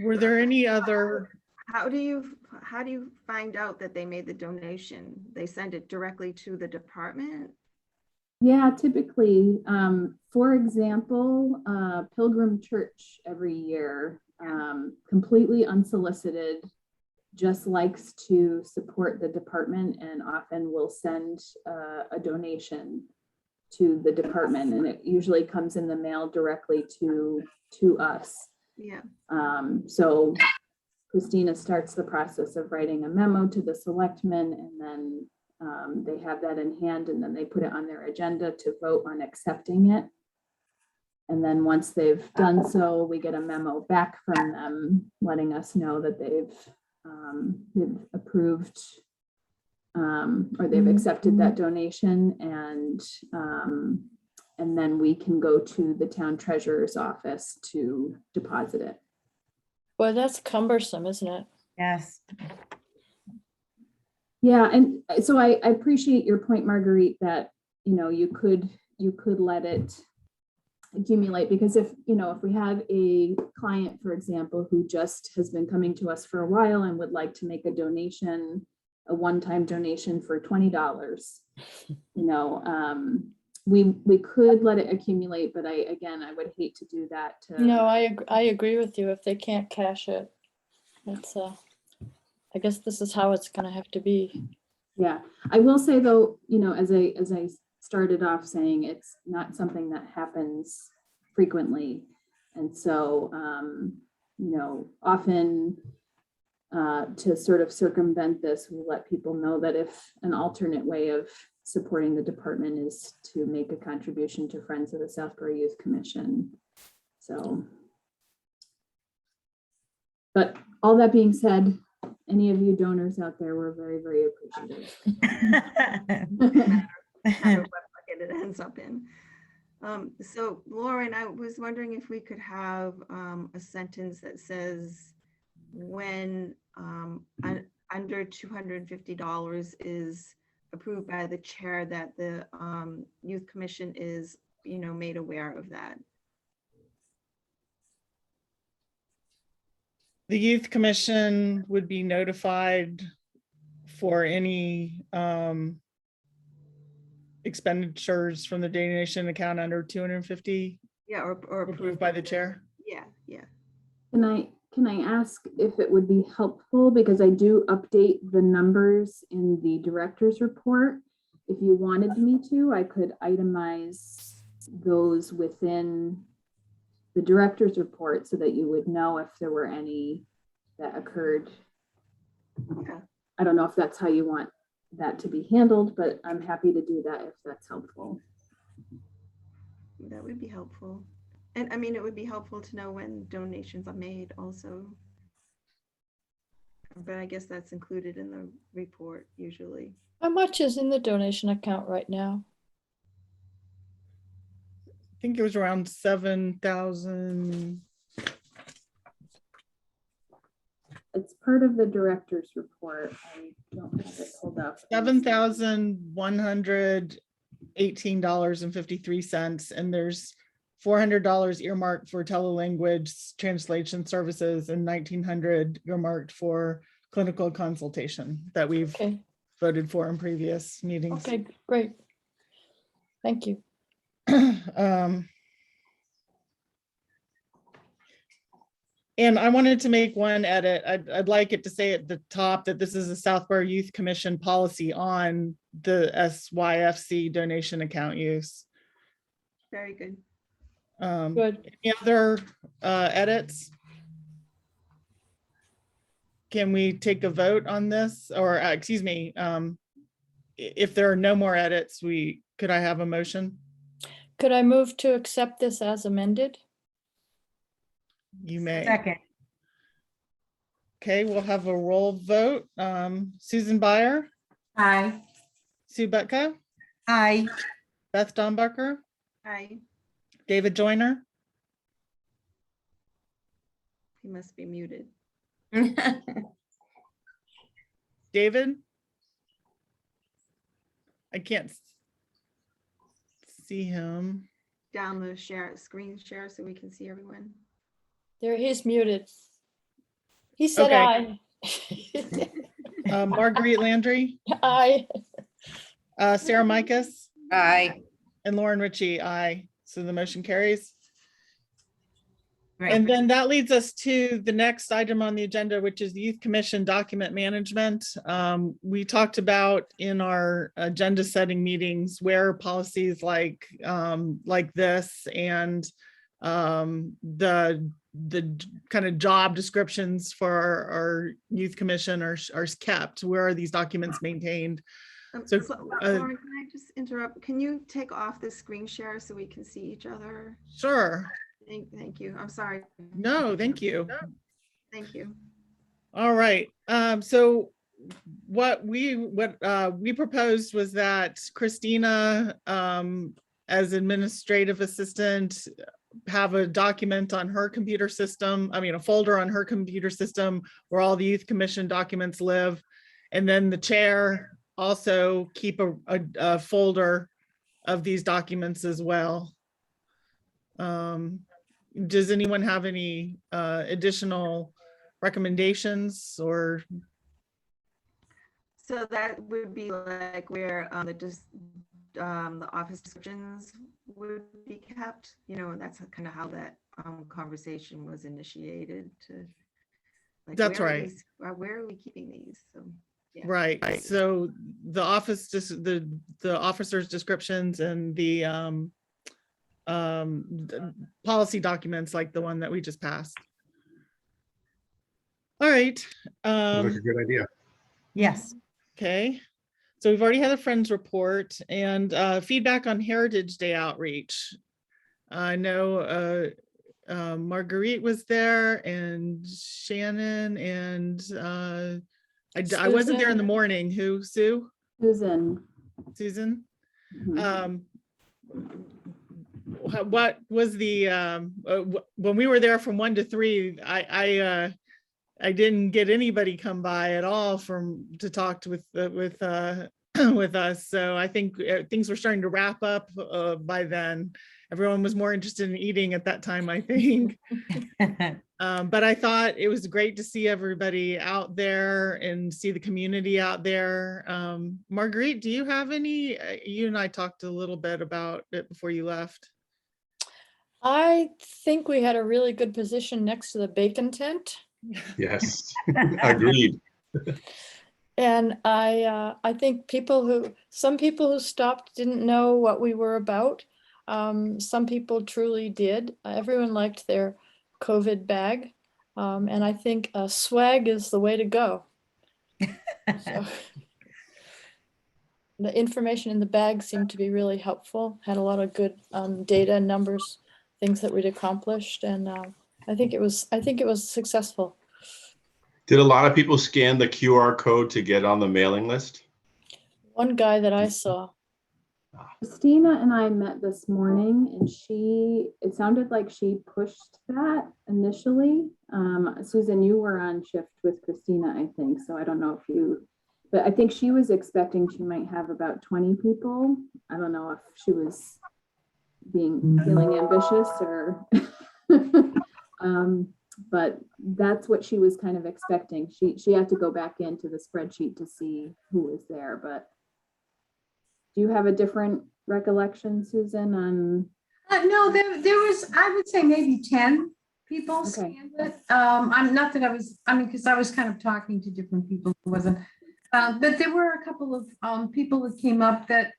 Speaker 1: Were there any other?
Speaker 2: How do you find out that they made the donation? They send it directly to the department?
Speaker 3: Yeah, typically, for example, Pilgrim Church every year, completely unsolicited, just likes to support the department and often will send a donation to the department, and it usually comes in the mail directly to us.
Speaker 2: Yeah.
Speaker 3: So Christina starts the process of writing a memo to the selectmen, and then they have that in hand, and then they put it on their agenda to vote on accepting it. And then once they've done so, we get a memo back from them letting us know that they've approved or they've accepted that donation, and then we can go to the town treasurer's office to deposit it.
Speaker 4: Boy, that's cumbersome, isn't it?
Speaker 7: Yes.
Speaker 3: Yeah, and so I appreciate your point, Marguerite, that, you know, you could let it accumulate, because if we have a client, for example, who just has been coming to us for a while and would like to make a donation, a one-time donation for $20, we could let it accumulate, but I would hate to do that to.
Speaker 4: No, I agree with you. If they can't cash it, it's I guess this is how it's gonna have to be.
Speaker 3: Yeah, I will say though, as I started off saying, it's not something that happens frequently. And so, often to sort of circumvent this, we'll let people know that if an alternate way of supporting the department is to make a contribution to Friends of the Southborough Youth Commission. So, but all that being said, any of you donors out there, we're very, very appreciative.
Speaker 2: Matter what bucket it ends up in. So Lauren, I was wondering if we could have a sentence that says when under $250 is approved by the chair, that the youth commission is, made aware of that.
Speaker 1: The youth commission would be notified for any expenditures from the donation account under 250
Speaker 2: Yeah, or
Speaker 1: approved by the chair.
Speaker 2: Yeah, yeah.
Speaker 3: Can I ask if it would be helpful, because I do update the numbers in the director's report. If you wanted me to, I could itemize those within the director's report so that you would know if there were any that occurred.
Speaker 2: Yeah.
Speaker 3: I don't know if that's how you want that to be handled, but I'm happy to do that if that's helpful.
Speaker 2: That would be helpful. And I mean, it would be helpful to know when donations are made also. But I guess that's included in the report usually.
Speaker 4: How much is in the donation account right now?
Speaker 1: I think it was around 7,000.
Speaker 3: It's part of the director's report. I don't have it pulled up.
Speaker 1: $7,118.53, and there's $400 earmarked for telelanguage translation services and $1,900 earmarked for clinical consultation that we've
Speaker 4: Okay,
Speaker 1: voted for in previous meetings.
Speaker 4: okay, great. Thank you.
Speaker 1: And I wanted to make one edit. I'd like it to say at the top that this is a Southborough Youth Commission policy on the SYFC donation account use.
Speaker 2: Very good.
Speaker 4: Good.
Speaker 1: Any other edits? Can we take a vote on this, or excuse me, if there are no more edits, could I have a motion?
Speaker 4: Could I move to accept this as amended?
Speaker 1: You may.
Speaker 7: Second.
Speaker 1: Okay, we'll have a roll vote. Susan Byer,
Speaker 7: Aye.
Speaker 1: Sue Butka,
Speaker 7: Aye.
Speaker 1: Beth Dombarker,
Speaker 2: Hi,
Speaker 1: David Joyner,
Speaker 2: he must be muted.
Speaker 1: David. I can't see him.
Speaker 2: Down the screen share so we can see everyone.
Speaker 4: There, he's muted. He said
Speaker 1: Okay.
Speaker 4: aye.
Speaker 1: Marguerite Landry,
Speaker 4: Aye.
Speaker 1: Sarah Micas,
Speaker 6: Aye.
Speaker 1: and Lauren Ritchie, aye. So the motion carries.
Speaker 7: Great.
Speaker 1: And then that leads us to the next item on the agenda, which is the Youth Commission document management. We talked about in our agenda setting meetings where policies like this and the kind of job descriptions for our youth commission are kept? Where are these documents maintained? So,
Speaker 2: Lauren, can I just interrupt? Can you take off the screen share so we can see each other?
Speaker 1: Sure.
Speaker 2: Thank you. I'm sorry.
Speaker 1: No, thank you.
Speaker 2: Thank you.
Speaker 1: All right. So what we proposed was that Christina, as administrative assistant, have a document on her computer system, a folder on her computer system where all the youth commission documents live. And then the chair also keep a folder of these documents as well. Does anyone have any additional recommendations or?
Speaker 2: So that would be like where the office descriptions would be kept, and that's kind of how that conversation was initiated to. Like,
Speaker 1: That's
Speaker 2: where are
Speaker 1: right.
Speaker 2: these- where are we keeping these? So, yeah.
Speaker 1: Right. So the office, just the officers' descriptions and the policy documents like the one that we just passed. All right.
Speaker 5: Sounds like a good idea.
Speaker 7: Yes.
Speaker 1: Okay. So we've already had a friends report and feedback on Heritage Day outreach. I know Marguerite was there and Shannon and I wasn't there in the morning. Who, Sue?
Speaker 3: Susan.
Speaker 1: Susan?
Speaker 3: Mhm.
Speaker 1: What was the when we were there from 1 to 3, I didn't get anybody come by at all to talk with with us. So I think things were starting to wrap up by then. Everyone was more interested in eating at that time, I think. But I thought it was great to see everybody out there and see the community out there. Marguerite, do you have any? You and I talked a little bit about it before you left.
Speaker 4: I think we had a really good position next to the bacon tent.
Speaker 5: Yes, agreed.
Speaker 4: And I think some people who stopped didn't know what we were about. Some people truly did. Everyone liked their COVID bag. And I think swag is the way to go. So, the information in the bag seemed to be really helpful, had a lot of good data, numbers, things that we'd accomplished. And I think it was successful.
Speaker 5: Did a lot of people scan the QR code to get on the mailing list?
Speaker 4: One guy that I saw.
Speaker 3: Christina and I met this morning and it sounded like she pushed that initially. Susan, you were on shift with Christina, I think. So I don't know but I think she was expecting she might have about 20 people. I don't know if she was feeling ambitious or, but that's what she was kind of expecting. She had to go back into the spreadsheet to see who was there, but do you have a different recollection, Susan, on?
Speaker 10: No, there was, I would say maybe 10 people
Speaker 3: Okay.
Speaker 10: scanned it. I'm not that because I was kind of talking to different people who wasn't, but there were a couple of people that came up that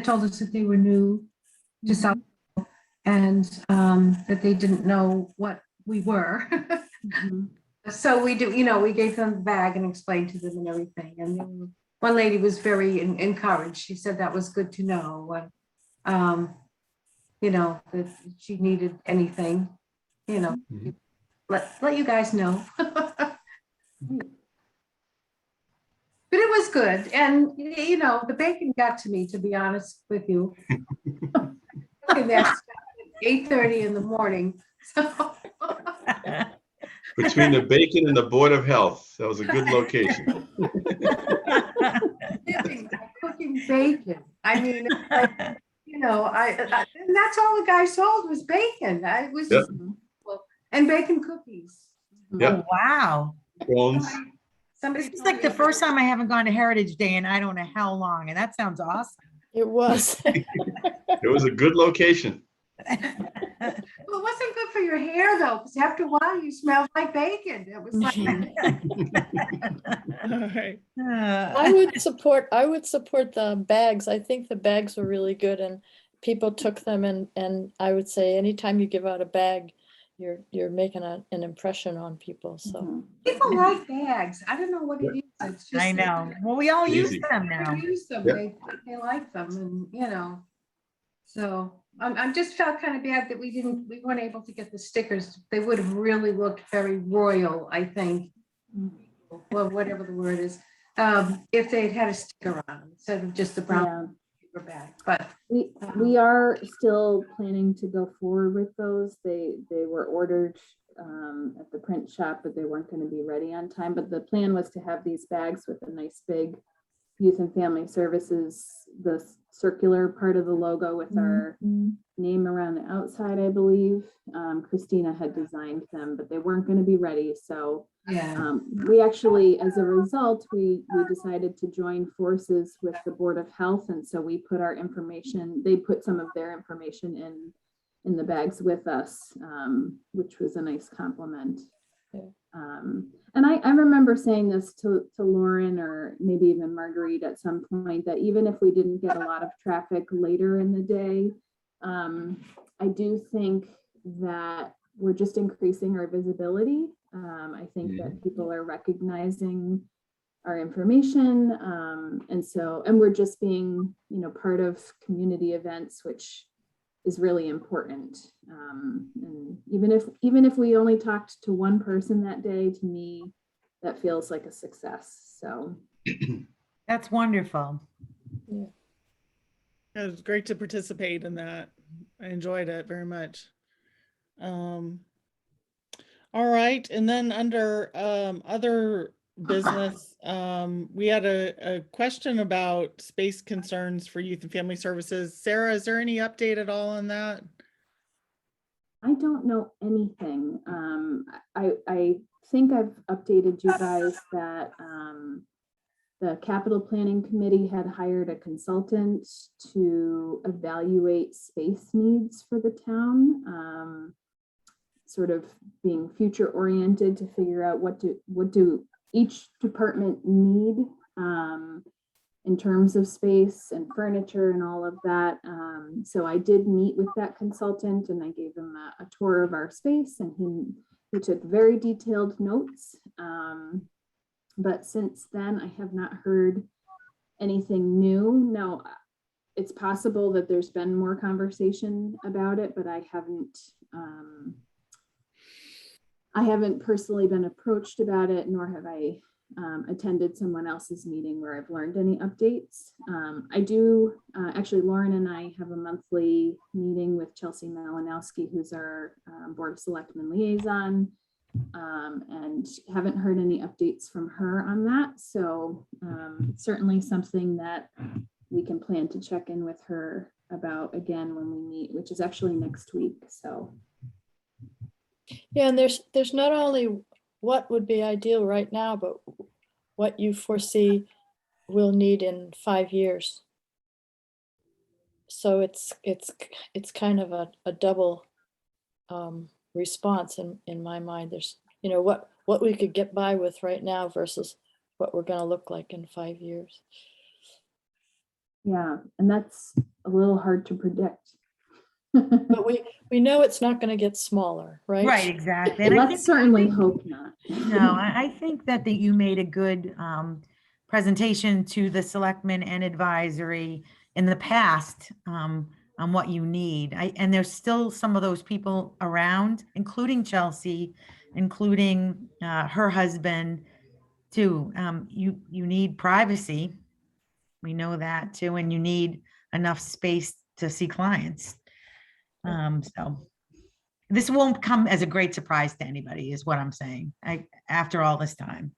Speaker 10: told us that they were new to South and that they didn't know what we were.
Speaker 3: Mhm.
Speaker 10: So we gave them the bag and explained to them and everything. And one lady was very encouraged. She said that was good to know. That she needed anything,
Speaker 5: Mhm.
Speaker 10: let you guys know. But it was good. And, the bacon got to me, to be honest with you. And that's 8:30 in the morning. So.
Speaker 5: Between the bacon and the Board of Health, that was a good location.
Speaker 10: Cooking bacon. I mean, and that's all the guy sold was bacon. I was
Speaker 5: Yep.
Speaker 10: and bacon cookies.
Speaker 5: Yep.
Speaker 7: Oh, wow.
Speaker 5: Bones.
Speaker 10: Somebody
Speaker 7: This is
Speaker 10: told
Speaker 7: like the
Speaker 10: me-
Speaker 7: first time I haven't gone to Heritage Day in I don't know how long, and that sounds awesome.
Speaker 4: It was.
Speaker 5: It was a good location.
Speaker 10: Well, it wasn't good for your hair though, because after a while you smelled like bacon. It was like
Speaker 1: All right.
Speaker 4: I would support the bags. I think the bags were really good and people took them and I would say anytime you give out a bag, you're making an impression on people, so.
Speaker 3: Mhm.
Speaker 10: People like bags. I don't know what it is. It's just.
Speaker 7: I know. Well, we all use
Speaker 5: Easy.
Speaker 7: them now.
Speaker 10: They use them,
Speaker 5: Yep.
Speaker 10: they like them and, so I'm just felt kind of bad that we weren't able to get the stickers. They would have really looked very royal, I think. Well, whatever the word is, if they'd had a sticker on them instead of just the brown
Speaker 3: Yeah.
Speaker 10: paper bag, but.
Speaker 3: We are still planning to go forward with those. They were ordered at the print shop, but they weren't going to be ready on time. But the plan was to have these bags with a nice big Youth and Family Services, the circular part of the logo with our name around the outside, I believe. Christina had designed them, but they weren't going to be ready. So
Speaker 10: Yeah.
Speaker 3: we actually, as a result, we decided to join forces with the Board of Health. And so we put our information, they put some of their information in the bags with us, which was a nice compliment.
Speaker 4: Yeah.
Speaker 3: And I remember saying this to Lauren or maybe even Marguerite at some point, that even if we didn't get a lot of traffic later in the day, I do think that we're just increasing our visibility. I think that people are recognizing our information. And we're just being, part of community events, which is really important. And even if we only talked to one person that day, to me, that feels like a success. So
Speaker 7: That's wonderful.
Speaker 1: It was great to participate in that. I enjoyed it very much. All right, and then under other business, we had a question about space concerns for Youth and Family Services. Sarah, is there any update at all on that?
Speaker 3: I don't know anything. I think I've updated you guys that the capital planning committee had hired a consultant to evaluate space needs for the town, sort of being future oriented to figure out what do each department need in terms of space and furniture and all of that. So I did meet with that consultant and I gave him a tour of our space, and he took very detailed notes. But since then, I have not heard anything new. Now, it's possible that there's been more conversation about it, but I haven't personally been approached about it, nor have I attended someone else's meeting where I've learned any updates. I do, actually, Lauren and I have a monthly meeting with Chelsea Malinowski, who's our Board of Selectmen liaison, and haven't heard any updates from her on that. So certainly something that we can plan to check in with her about again when we meet, which is actually next week. So.
Speaker 4: Yeah, and there's not only what would be ideal right now, but what you foresee we'll need in 5 years. So it's kind of a double response in my mind. There's, what we could get by with right now versus what we're going to look like in 5 years.
Speaker 3: Yeah, and that's a little hard to predict.
Speaker 4: But we know it's not going to get smaller, right?
Speaker 7: Right, exactly. And
Speaker 3: Let's certainly hope not.
Speaker 7: No, I think that you made a good presentation to the selectmen and advisory in the past on what you need. And there's still some of those people around, including Chelsea, including her husband too. You need privacy. We know that too, and you need enough space to see clients. So this won't come as a great surprise to anybody, is what I'm saying. After all this time.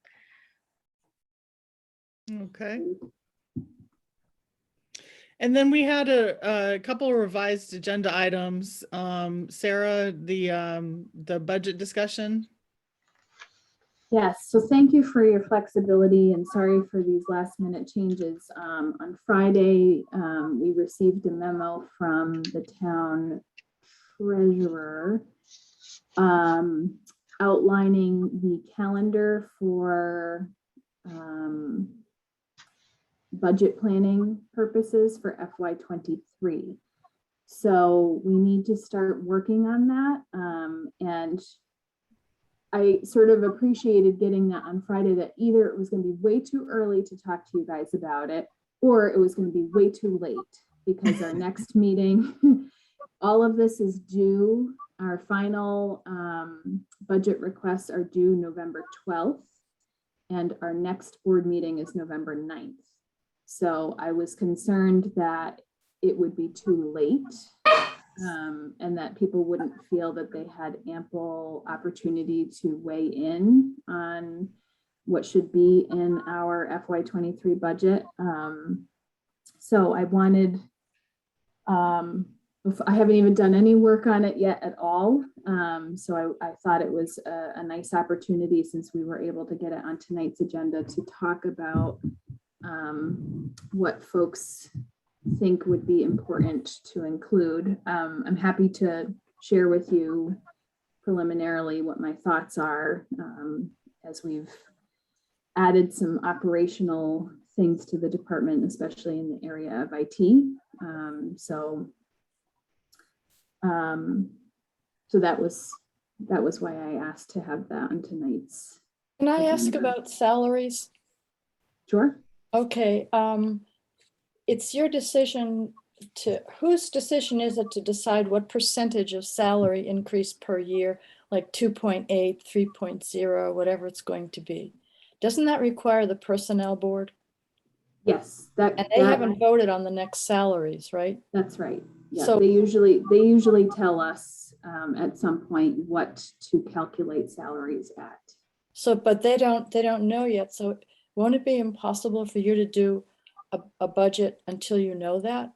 Speaker 1: Okay. And then we had a couple of revised agenda items. Sarah, the budget discussion.
Speaker 3: Yes, so thank you for your flexibility and sorry for these last minute changes. On Friday, we received a memo from the town treasurer outlining the calendar for budget planning purposes for FY23. So we need to start working on that. And I sort of appreciated getting that on Friday, that either it was going to be way too early to talk to you guys about it, or it was going to be way too late, because our next meeting, all of this is due. Our final budget requests are due November 12th, and our next board meeting is November 9th. So I was concerned that it would be too late, and that people wouldn't feel that they had ample opportunity to weigh in on what should be in our FY23 budget. So I wanted, I haven't even done any work on it yet at all. So I thought it was a nice opportunity, since we were able to get it on tonight's agenda, to talk about what folks think would be important to include. I'm happy to share with you preliminarily what my thoughts are, as we've added some operational things to the department, especially in the area of IT. So that was why I asked to have that on tonight's.
Speaker 4: Can I ask about salaries?
Speaker 3: Sure.
Speaker 4: Okay, it's your decision whose decision is it to decide what percentage of salary increase per year, like 2.8, 3.0, whatever it's going to be? Doesn't that require the personnel board?
Speaker 3: Yes,
Speaker 4: And they haven't voted on the next salaries, right?
Speaker 3: That's right. Yeah,
Speaker 4: So
Speaker 3: they usually tell us at some point what to calculate salaries at.
Speaker 4: So, but they don't know yet. So won't it be impossible for you to do a budget until you know that?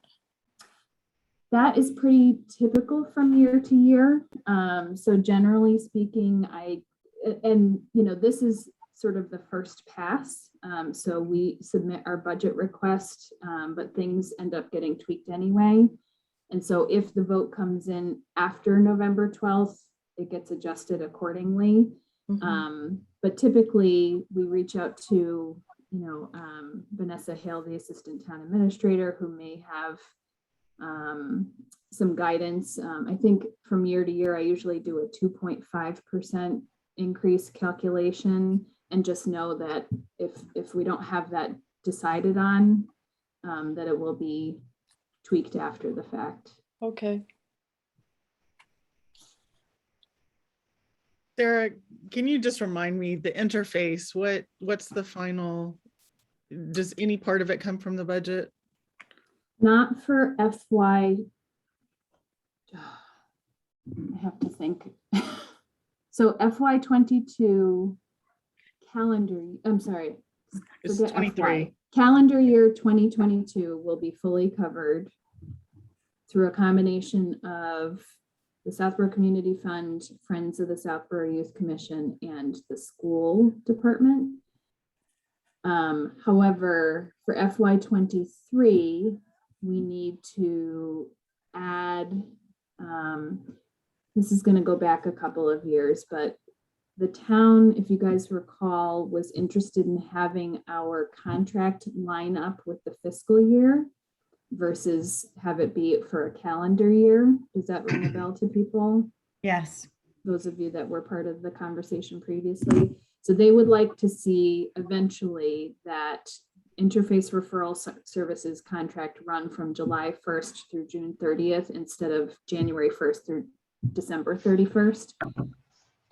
Speaker 3: That is pretty typical from year to year. So generally speaking, this is sort of the first pass. So we submit our budget request, but things end up getting tweaked anyway. And so if the vote comes in after November 12th, it gets adjusted accordingly.
Speaker 4: Mm-hmm.
Speaker 3: But typically we reach out to, Vanessa Hale, the assistant town administrator, who may have some guidance. I think from year to year, I usually do a 2.5% increase calculation, and just know that if we don't have that decided on, that it will be tweaked after the fact.
Speaker 4: Okay.
Speaker 1: Sarah, can you just remind me the interface? What's the final? Does any part of it come from the budget?
Speaker 3: Not for FY. I have to think. So FY22 calendar. I'm sorry.
Speaker 1: It's
Speaker 3: forget
Speaker 1: 23.
Speaker 3: FY. Calendar year 2022 will be fully covered through a combination of the Southborough Community Fund, Friends of the Southborough Youth Commission, and the school department. However, for FY23, we need to add, this is going to go back a couple of years, but the town, if you guys recall, was interested in having our contract line up with the fiscal year versus have it be for a calendar year. Does that ring a bell to people?
Speaker 7: Yes.
Speaker 3: Those of you that were part of the conversation previously. So they would like to see eventually that interface referral services contract run from July 1st through June 30th instead of January 1st through December 31st.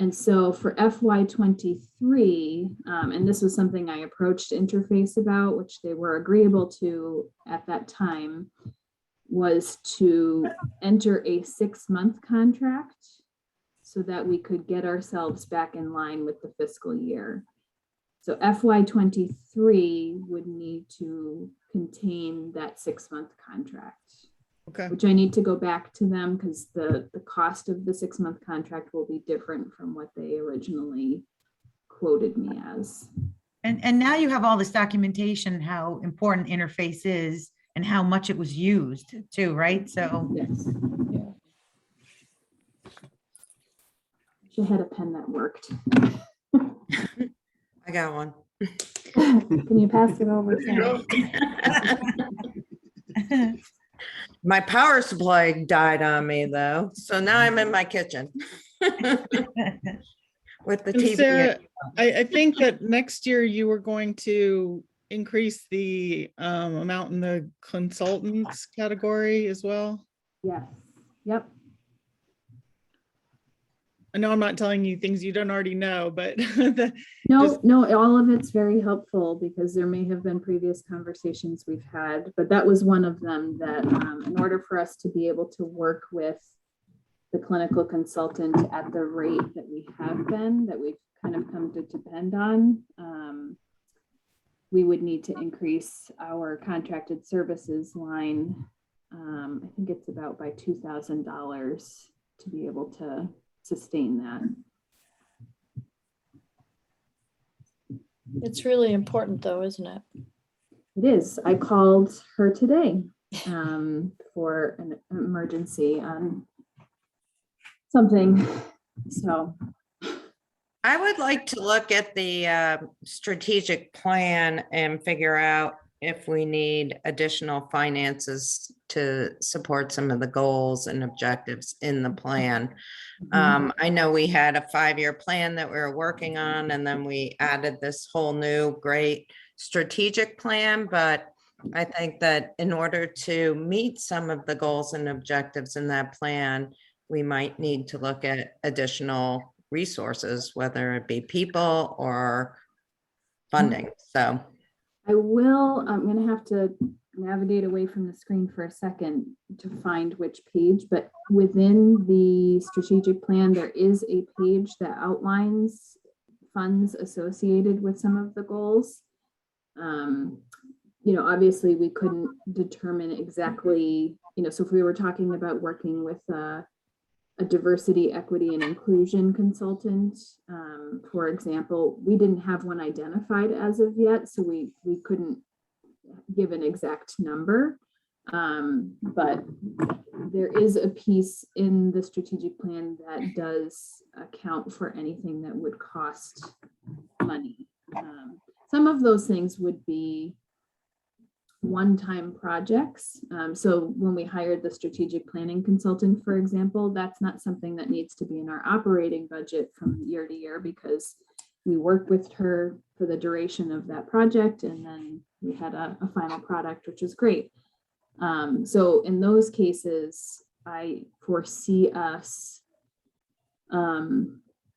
Speaker 3: And so for FY23, and this was something I approached Interface about, which they were agreeable to at that time, was to enter a 6-month contract so that we could get ourselves back in line with the fiscal year. So FY23 would need to contain that 6-month contract.
Speaker 1: Okay.
Speaker 3: Which I need to go back to them because the cost of the 6-month contract will be different from what they originally quoted me as.
Speaker 7: And now you have all this documentation, how important interface is and how much it was used too, right? So
Speaker 3: Yes.
Speaker 4: Yeah.
Speaker 3: She had a pen that worked.
Speaker 6: I got one.
Speaker 3: Can you pass it over?
Speaker 5: There you
Speaker 3: Sarah?
Speaker 5: go.
Speaker 6: My power supply died on me though, so now I'm in my kitchen. With the
Speaker 1: And
Speaker 6: TV.
Speaker 1: Sarah, I think that next year you were going to increase the amount in the consultants category as well.
Speaker 3: Yes, yep.
Speaker 1: I know I'm not telling you things you don't already know, but the,
Speaker 3: No,
Speaker 1: Just-
Speaker 3: no, all of it's very helpful because there may have been previous conversations we've had, but that was one of them that in order for us to be able to work with the clinical consultant at the rate that we have been, that we've kind of come to depend on, we would need to increase our contracted services line. I think it's about by $2,000 to be able to sustain that.
Speaker 4: It's really important though, isn't it?
Speaker 3: It is. I called her today for an emergency on something. So
Speaker 6: I would like to look at the strategic plan and figure out if we need additional finances to support some of the goals and objectives in the plan. I know we had a 5-year plan that we were working on, and then we added this whole new great strategic plan. But I think that in order to meet some of the goals and objectives in that plan, we might need to look at additional resources, whether it be people or funding. So
Speaker 3: I'm going to have to navigate away from the screen for a second to find which page, but within the strategic plan, there is a page that outlines funds associated with some of the goals. Obviously we couldn't determine exactly, so if we were talking about working with a diversity, equity, and inclusion consultant, for example, we didn't have one identified as of yet, so we couldn't give an exact number. But there is a piece in the strategic plan that does account for anything that would cost money. Some of those things would be one-time projects. So when we hired the strategic planning consultant, for example, that's not something that needs to be in our operating budget from year to year because we worked with her for the duration of that project, and then we had a final product, which is great. So in those cases, I foresee us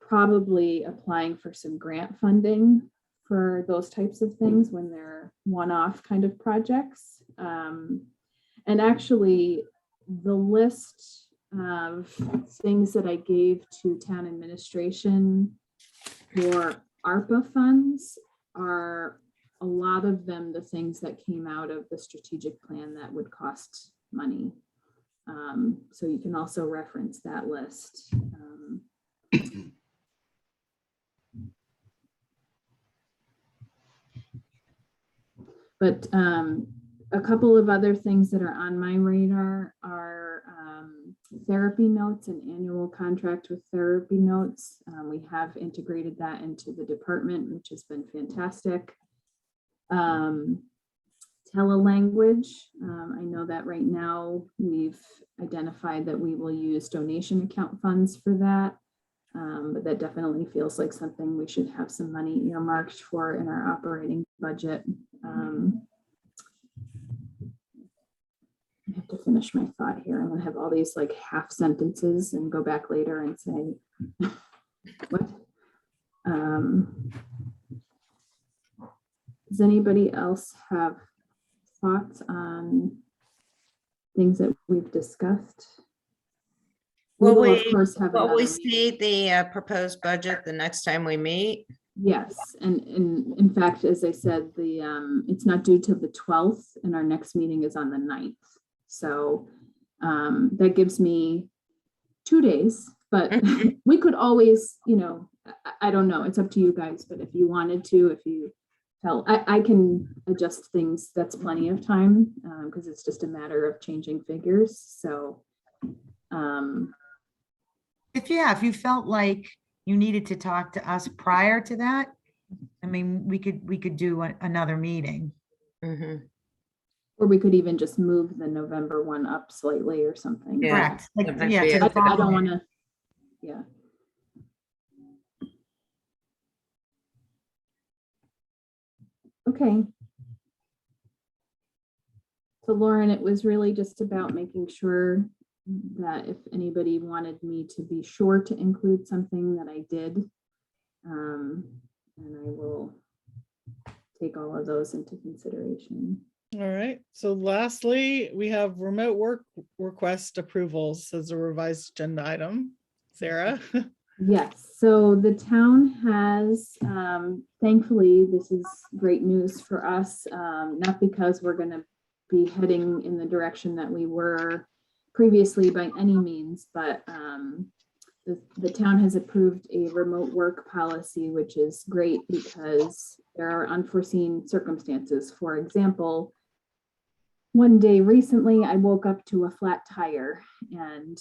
Speaker 3: probably applying for some grant funding for those types of things when they're one-off kind of projects. And actually, the list of things that I gave to town administration for ARPA funds are a lot of them the things that came out of the strategic plan that would cost money. So you can also reference that list. But a couple of other things that are on my radar are therapy notes and annual contract with therapy notes. We have integrated that into the department, which has been fantastic. Telelanguage. I know that right now we've identified that we will use donation account funds for that. But that definitely feels like something we should have some money earmarked for in our operating budget. I have to finish my thought here. I'm going to have all these like half sentences and go back later and say, what? Does anybody else have thoughts on things that we've discussed?
Speaker 6: will
Speaker 3: will, of course, have
Speaker 6: will we
Speaker 3: another
Speaker 6: see the proposed budget the next time we meet?
Speaker 3: Yes, and in fact, as I said, it's not due till the 12th, and our next meeting is on the 9th. So that gives me 2 days, but we could always, I don't know, it's up to you guys, but if you wanted to, if you felt, I can adjust things, that's plenty of time, because it's just a matter of changing figures. So
Speaker 7: If you felt like you needed to talk to us prior to that, I mean, we could do another meeting.
Speaker 6: Mhm.
Speaker 3: Or we could even just move the November one up slightly or something.
Speaker 6: Yeah.
Speaker 7: Correct. Like,
Speaker 6: That might
Speaker 7: yeah,
Speaker 6: be
Speaker 7: to
Speaker 6: it.
Speaker 7: the
Speaker 3: I don't
Speaker 7: following.
Speaker 3: want to, yeah. Okay. So Lauren, it was really just about making sure that if anybody wanted me to be sure to include something that I did. And I will take all of those into consideration.
Speaker 1: All right. So lastly, we have remote work request approvals as a revised agenda item. Sarah?
Speaker 3: Yes, so the town has, thankfully, this is great news for us, not because we're gonna be heading in the direction that we were previously by any means, but the town has approved a remote work policy, which is great because there are unforeseen circumstances. For example, one day recently, I woke up to a flat tire and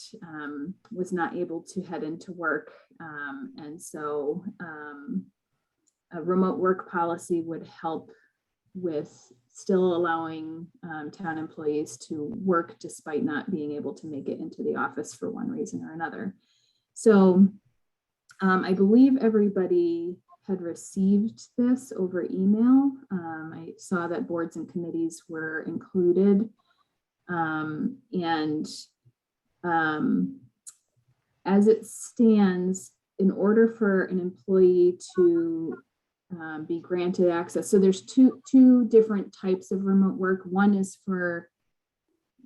Speaker 3: was not able to head into work. And so a remote work policy would help with still allowing town employees to work despite not being able to make it into the office for one reason or another. So I believe everybody had received this over email. I saw that boards and committees were included. As it stands, in order for an employee to be granted access, so there's two different types of remote work. One is for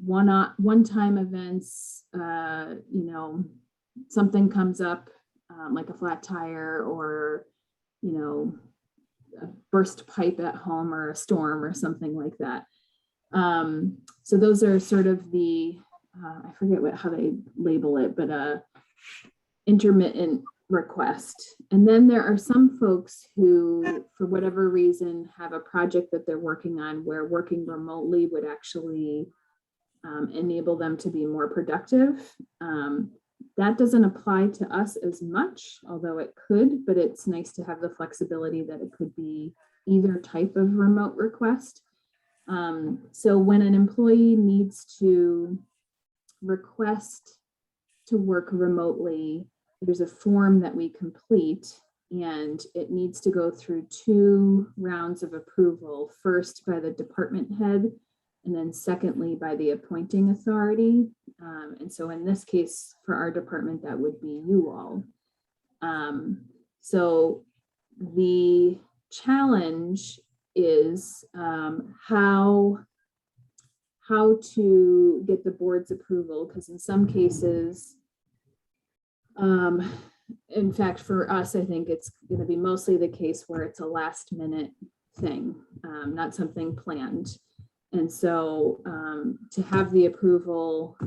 Speaker 3: one-time events, something comes up like a flat tire or, a burst pipe at home or a storm or something like that. So those are sort of the, I forget how they label it, but intermittent request. And then there are some folks who, for whatever reason, have a project that they're working on where working remotely would actually enable them to be more productive. That doesn't apply to us as much, although it could, but it's nice to have the flexibility that it could be either type of remote request. So when an employee needs to request to work remotely, there's a form that we complete and it needs to go through 2 rounds of approval, first by the department head, and then secondly by the appointing authority. And so in this case, for our department, that would be you all. So the challenge is how to get the board's approval, because in some cases, in fact, for us, I think it's going to be mostly the case where it's a last minute thing, not something planned. And so to have the approval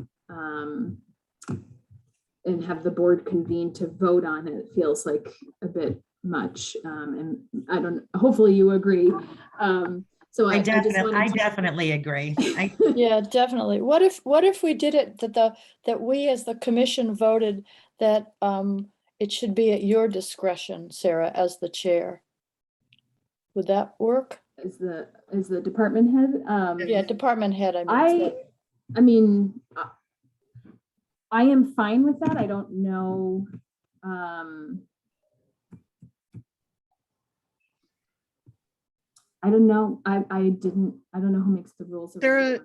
Speaker 3: and have the board convene to vote on it feels like a bit much. And hopefully you agree. So
Speaker 7: I
Speaker 3: just wanted to-
Speaker 7: definitely agree.
Speaker 4: Yeah, definitely. What if we did it that we as the commission voted that it should be at your discretion, Sarah, as the chair? Would that work?
Speaker 3: As the department head?
Speaker 4: Yeah, department head, I mean. I am fine with that. I don't know. I don't know. I don't know who makes the rules.
Speaker 1: Sarah,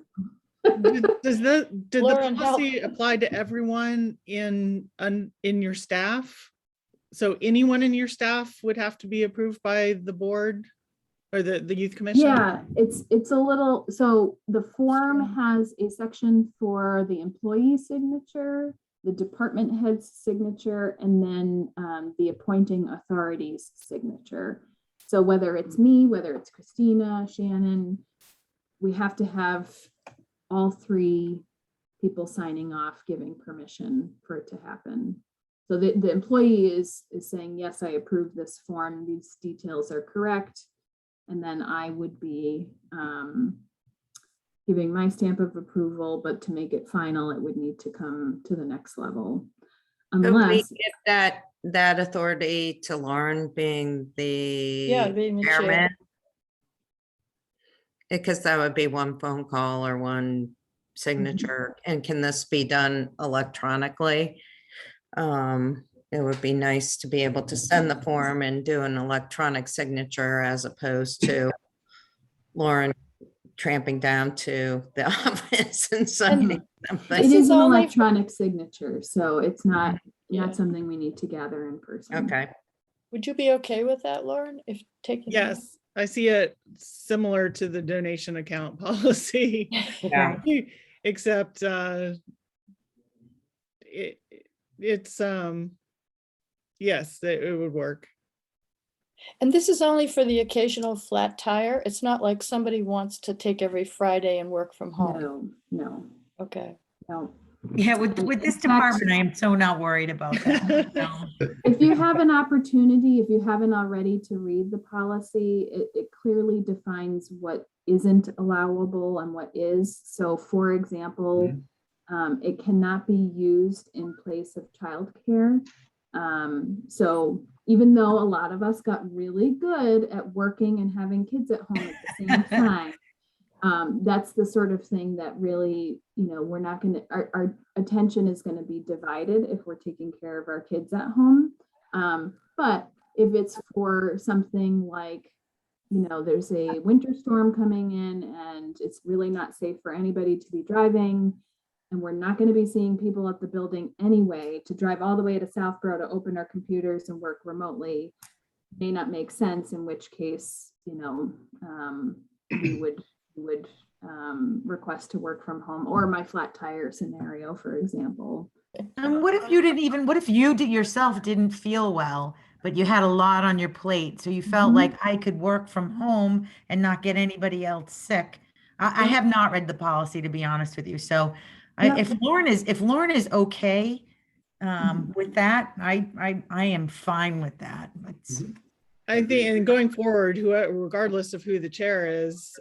Speaker 1: did the
Speaker 4: Lauren, help.
Speaker 1: policy apply to everyone in your staff? So anyone in your staff would have to be approved by the board or the youth commission?
Speaker 3: Yeah, it's a little, so the form has a section for the employee signature, the department head's signature, and then the appointing authority's signature. So whether it's me, whether it's Christina, Shannon, we have to have all 3 people signing off, giving permission for it to happen. So the employee is saying, yes, I approve this form. These details are correct. And then I would be giving my stamp of approval, but to make it final, it would need to come to the next level.
Speaker 6: Could we
Speaker 3: Unless,
Speaker 6: give that authority to Lauren being the
Speaker 4: being the chair.
Speaker 6: chairman? Because that would be one phone call or one signature. And can this be done electronically? It would be nice to be able to send the form and do an electronic signature as opposed to Lauren tramping down to the office and signing
Speaker 3: It
Speaker 6: something.
Speaker 4: This
Speaker 3: is
Speaker 4: is
Speaker 3: an
Speaker 4: only-
Speaker 3: electronic signature, so it's not,
Speaker 4: Yeah.
Speaker 3: not something we need to gather in person.
Speaker 6: Okay.
Speaker 4: Would you be okay with that, Lauren, if taking?
Speaker 1: Yes, I see it similar to the donation account policy,
Speaker 6: Yeah.
Speaker 1: except it's yes, it would work.
Speaker 4: And this is only for the occasional flat tire? It's not like somebody wants to take every Friday and work from home?
Speaker 3: No, no,
Speaker 4: Okay.
Speaker 3: no.
Speaker 7: Yeah, with this
Speaker 3: In fact-
Speaker 7: department, I am so not worried about that. No.
Speaker 3: If you have an opportunity, if you haven't already, to read the policy, it clearly defines what isn't allowable and what is. So for example, it cannot be used in place of childcare. So even though a lot of us got really good at working and having kids at home at the same time, that's the sort of thing that really, we're not going to, our attention is going to be divided if we're taking care of our kids at home. But if it's for something like, there's a winter storm coming in and it's really not safe for anybody to be driving, and we're not going to be seeing people at the building anyway, to drive all the way to Southborough to open our computers and work remotely may not make sense, in which case, we would request to work from home, or my flat tire scenario, for example.
Speaker 7: And what if you yourself didn't feel well, but you had a lot on your plate, so you felt like I could work from home and not get anybody else sick? I have not read the policy, to be honest with you. So if Lauren is okay with that, I am fine with that.
Speaker 1: I think, and going forward, regardless of who the chair is,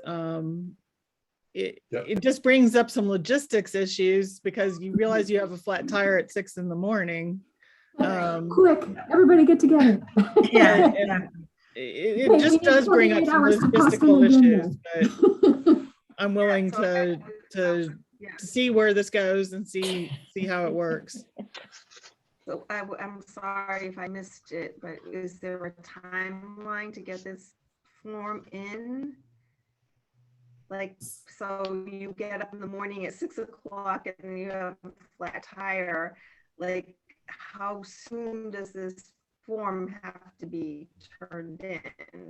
Speaker 1: it just brings up some logistics issues, because you realize you have a flat tire at 6 a.m.
Speaker 3: Quick, everybody get together.
Speaker 7: Yeah.
Speaker 1: It just does bring up some logistical issues, but I'm willing to see where this goes and see how it works.
Speaker 2: So I'm sorry if I missed it, but is there a timeline to get this form in? Like, so you get up in the morning at 6 o'clock and you have a flat tire, like how soon does this form have to be turned in?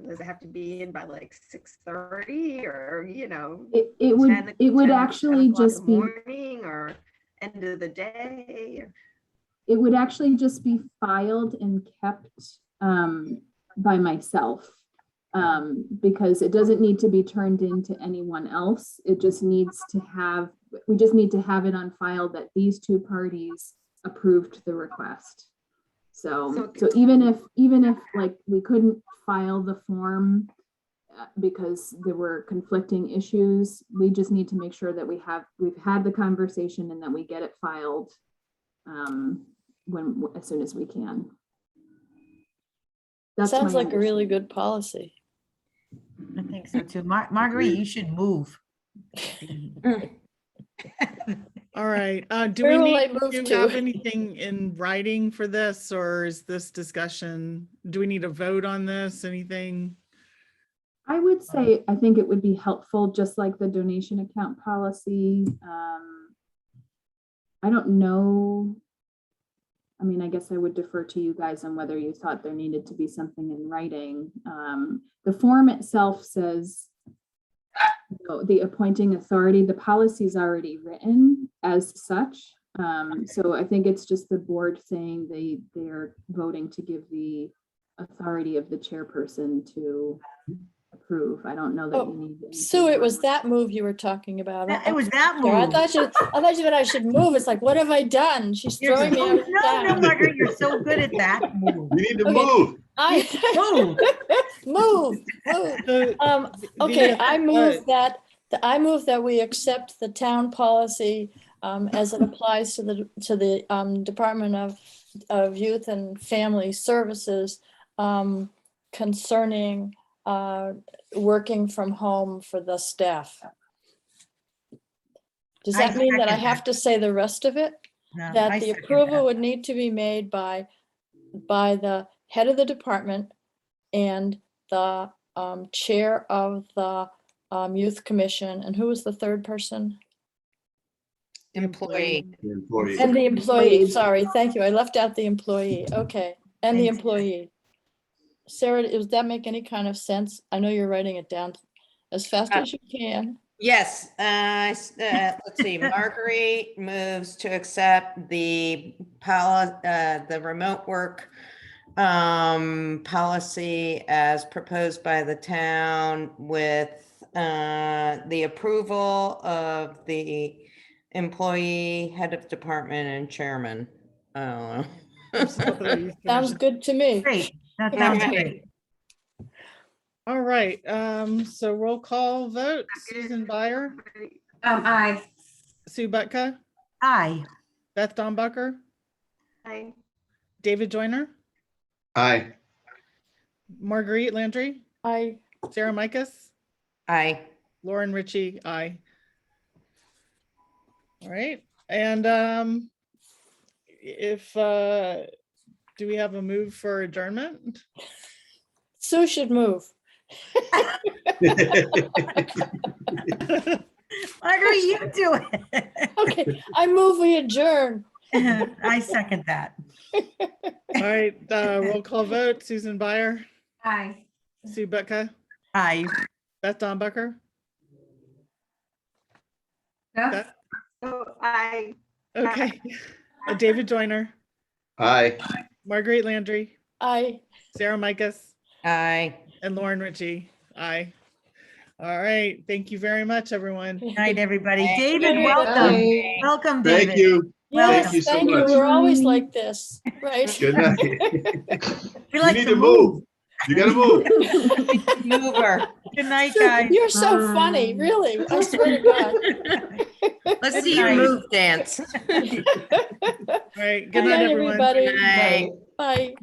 Speaker 2: Does it have to be in by like 6:30 or,
Speaker 3: it would actually just be,
Speaker 2: morning or end of the day?
Speaker 3: it would actually just be filed and kept by myself, because it doesn't need to be turned into anyone else. It just needs to have, we just need to have it on file that these two parties approved the request. So even if like we couldn't file the form because there were conflicting issues, we just need to make sure that we've had the conversation and that we get it filed as soon as we can. That
Speaker 4: sounds like a really good policy.
Speaker 7: I think so too. Marguerite, you should move.
Speaker 1: All right. Do
Speaker 4: Where
Speaker 1: we
Speaker 4: will I
Speaker 1: need
Speaker 4: move
Speaker 1: to
Speaker 4: to?
Speaker 1: have anything in writing for this, or is this discussion? Do we need a vote on this? Anything?
Speaker 3: I would say, I think it would be helpful, just like the donation account policy. I don't know. I mean, I guess I would defer to you guys on whether you thought there needed to be something in writing. The form itself says, the appointing authority, the policy is already written as such. So I think it's just the board saying they're voting to give the authority of the chairperson to approve. I don't know that you need.
Speaker 4: Sue, it was that move you were talking about.
Speaker 7: It was that
Speaker 4: Sorry, I
Speaker 7: move.
Speaker 4: thought you meant I should move. It's like, what have I done? She's throwing me out of
Speaker 7: No,
Speaker 4: town.
Speaker 7: Margaret, you're so good at that move.
Speaker 5: You need to
Speaker 4: Okay.
Speaker 5: move.
Speaker 7: Move.
Speaker 4: Okay, I move that we accept the town policy as it applies to the Department of Youth and Family Services concerning working from home for the staff. Does
Speaker 7: I
Speaker 4: that mean that I
Speaker 7: second
Speaker 4: have
Speaker 7: that.
Speaker 4: to say the rest of it?
Speaker 7: No, I
Speaker 4: That the
Speaker 7: second
Speaker 4: approval
Speaker 7: that.
Speaker 4: would need to be made by the head of the department and the chair of the youth commission, and who was the third person?
Speaker 6: Employee.
Speaker 5: The employee.
Speaker 4: And the employee,
Speaker 3: Employees.
Speaker 4: sorry, thank you, I left out the employee, okay, and the
Speaker 7: Thanks.
Speaker 4: employee. Sarah, does that make any kind of sense? I know you're writing it down as fast as you can.
Speaker 6: Yes, let's see, Marguerite moves to accept the the remote work policy as proposed by the town with the approval of the employee, head of department and chairman. I don't know.
Speaker 4: Sounds good to me.
Speaker 7: Great, that sounds great.
Speaker 1: All right, so roll call vote, Susan Byer,
Speaker 10: Aye.
Speaker 1: Sue Butka,
Speaker 7: Aye.
Speaker 1: Beth Dombacher,
Speaker 2: I,
Speaker 1: David Joyner,
Speaker 5: Aye.
Speaker 1: Marguerite Landry, Sarah Micus,
Speaker 6: Aye.
Speaker 1: Lauren Ritchie, aye. All right, and if, do we have a move for adjournment?
Speaker 4: Sue should move.
Speaker 7: Marguerite, you do it.
Speaker 4: Okay, I move we adjourn.
Speaker 7: I second that.
Speaker 1: All right, roll call vote, Susan Byer,
Speaker 10: Aye.
Speaker 1: Sue Butka,
Speaker 7: Aye.
Speaker 1: Beth Dombacher,
Speaker 10: Beth?
Speaker 1: Beth,
Speaker 2: so I,
Speaker 1: okay, David Joyner,
Speaker 5: Aye.
Speaker 1: Marguerite Landry,
Speaker 4: I.
Speaker 1: Sarah Micus,
Speaker 6: Aye.
Speaker 1: and Lauren Ritchie, aye. All right, thank you very much, everyone.
Speaker 7: Good night, everybody.
Speaker 6: Thank
Speaker 7: David,
Speaker 4: you.
Speaker 7: welcome.
Speaker 9: Aye.
Speaker 7: Welcome, David.
Speaker 5: Thank you.
Speaker 4: Yes,
Speaker 5: Thank you so
Speaker 4: thank you.
Speaker 5: much.
Speaker 4: We're always like this, right?
Speaker 5: Good night.
Speaker 7: We
Speaker 5: You
Speaker 7: like
Speaker 5: need to move. You gotta move.
Speaker 6: Mover.
Speaker 7: Good night,
Speaker 4: Sue,
Speaker 7: guys.
Speaker 4: you're so funny,
Speaker 3: Bye.
Speaker 4: really. I swear to God.
Speaker 6: Let's
Speaker 7: Good
Speaker 6: see you
Speaker 7: night.
Speaker 6: move dance.
Speaker 1: All right, good
Speaker 4: Good
Speaker 1: night,
Speaker 4: night,
Speaker 1: everyone.
Speaker 4: everybody.
Speaker 6: Aye.
Speaker 4: Bye.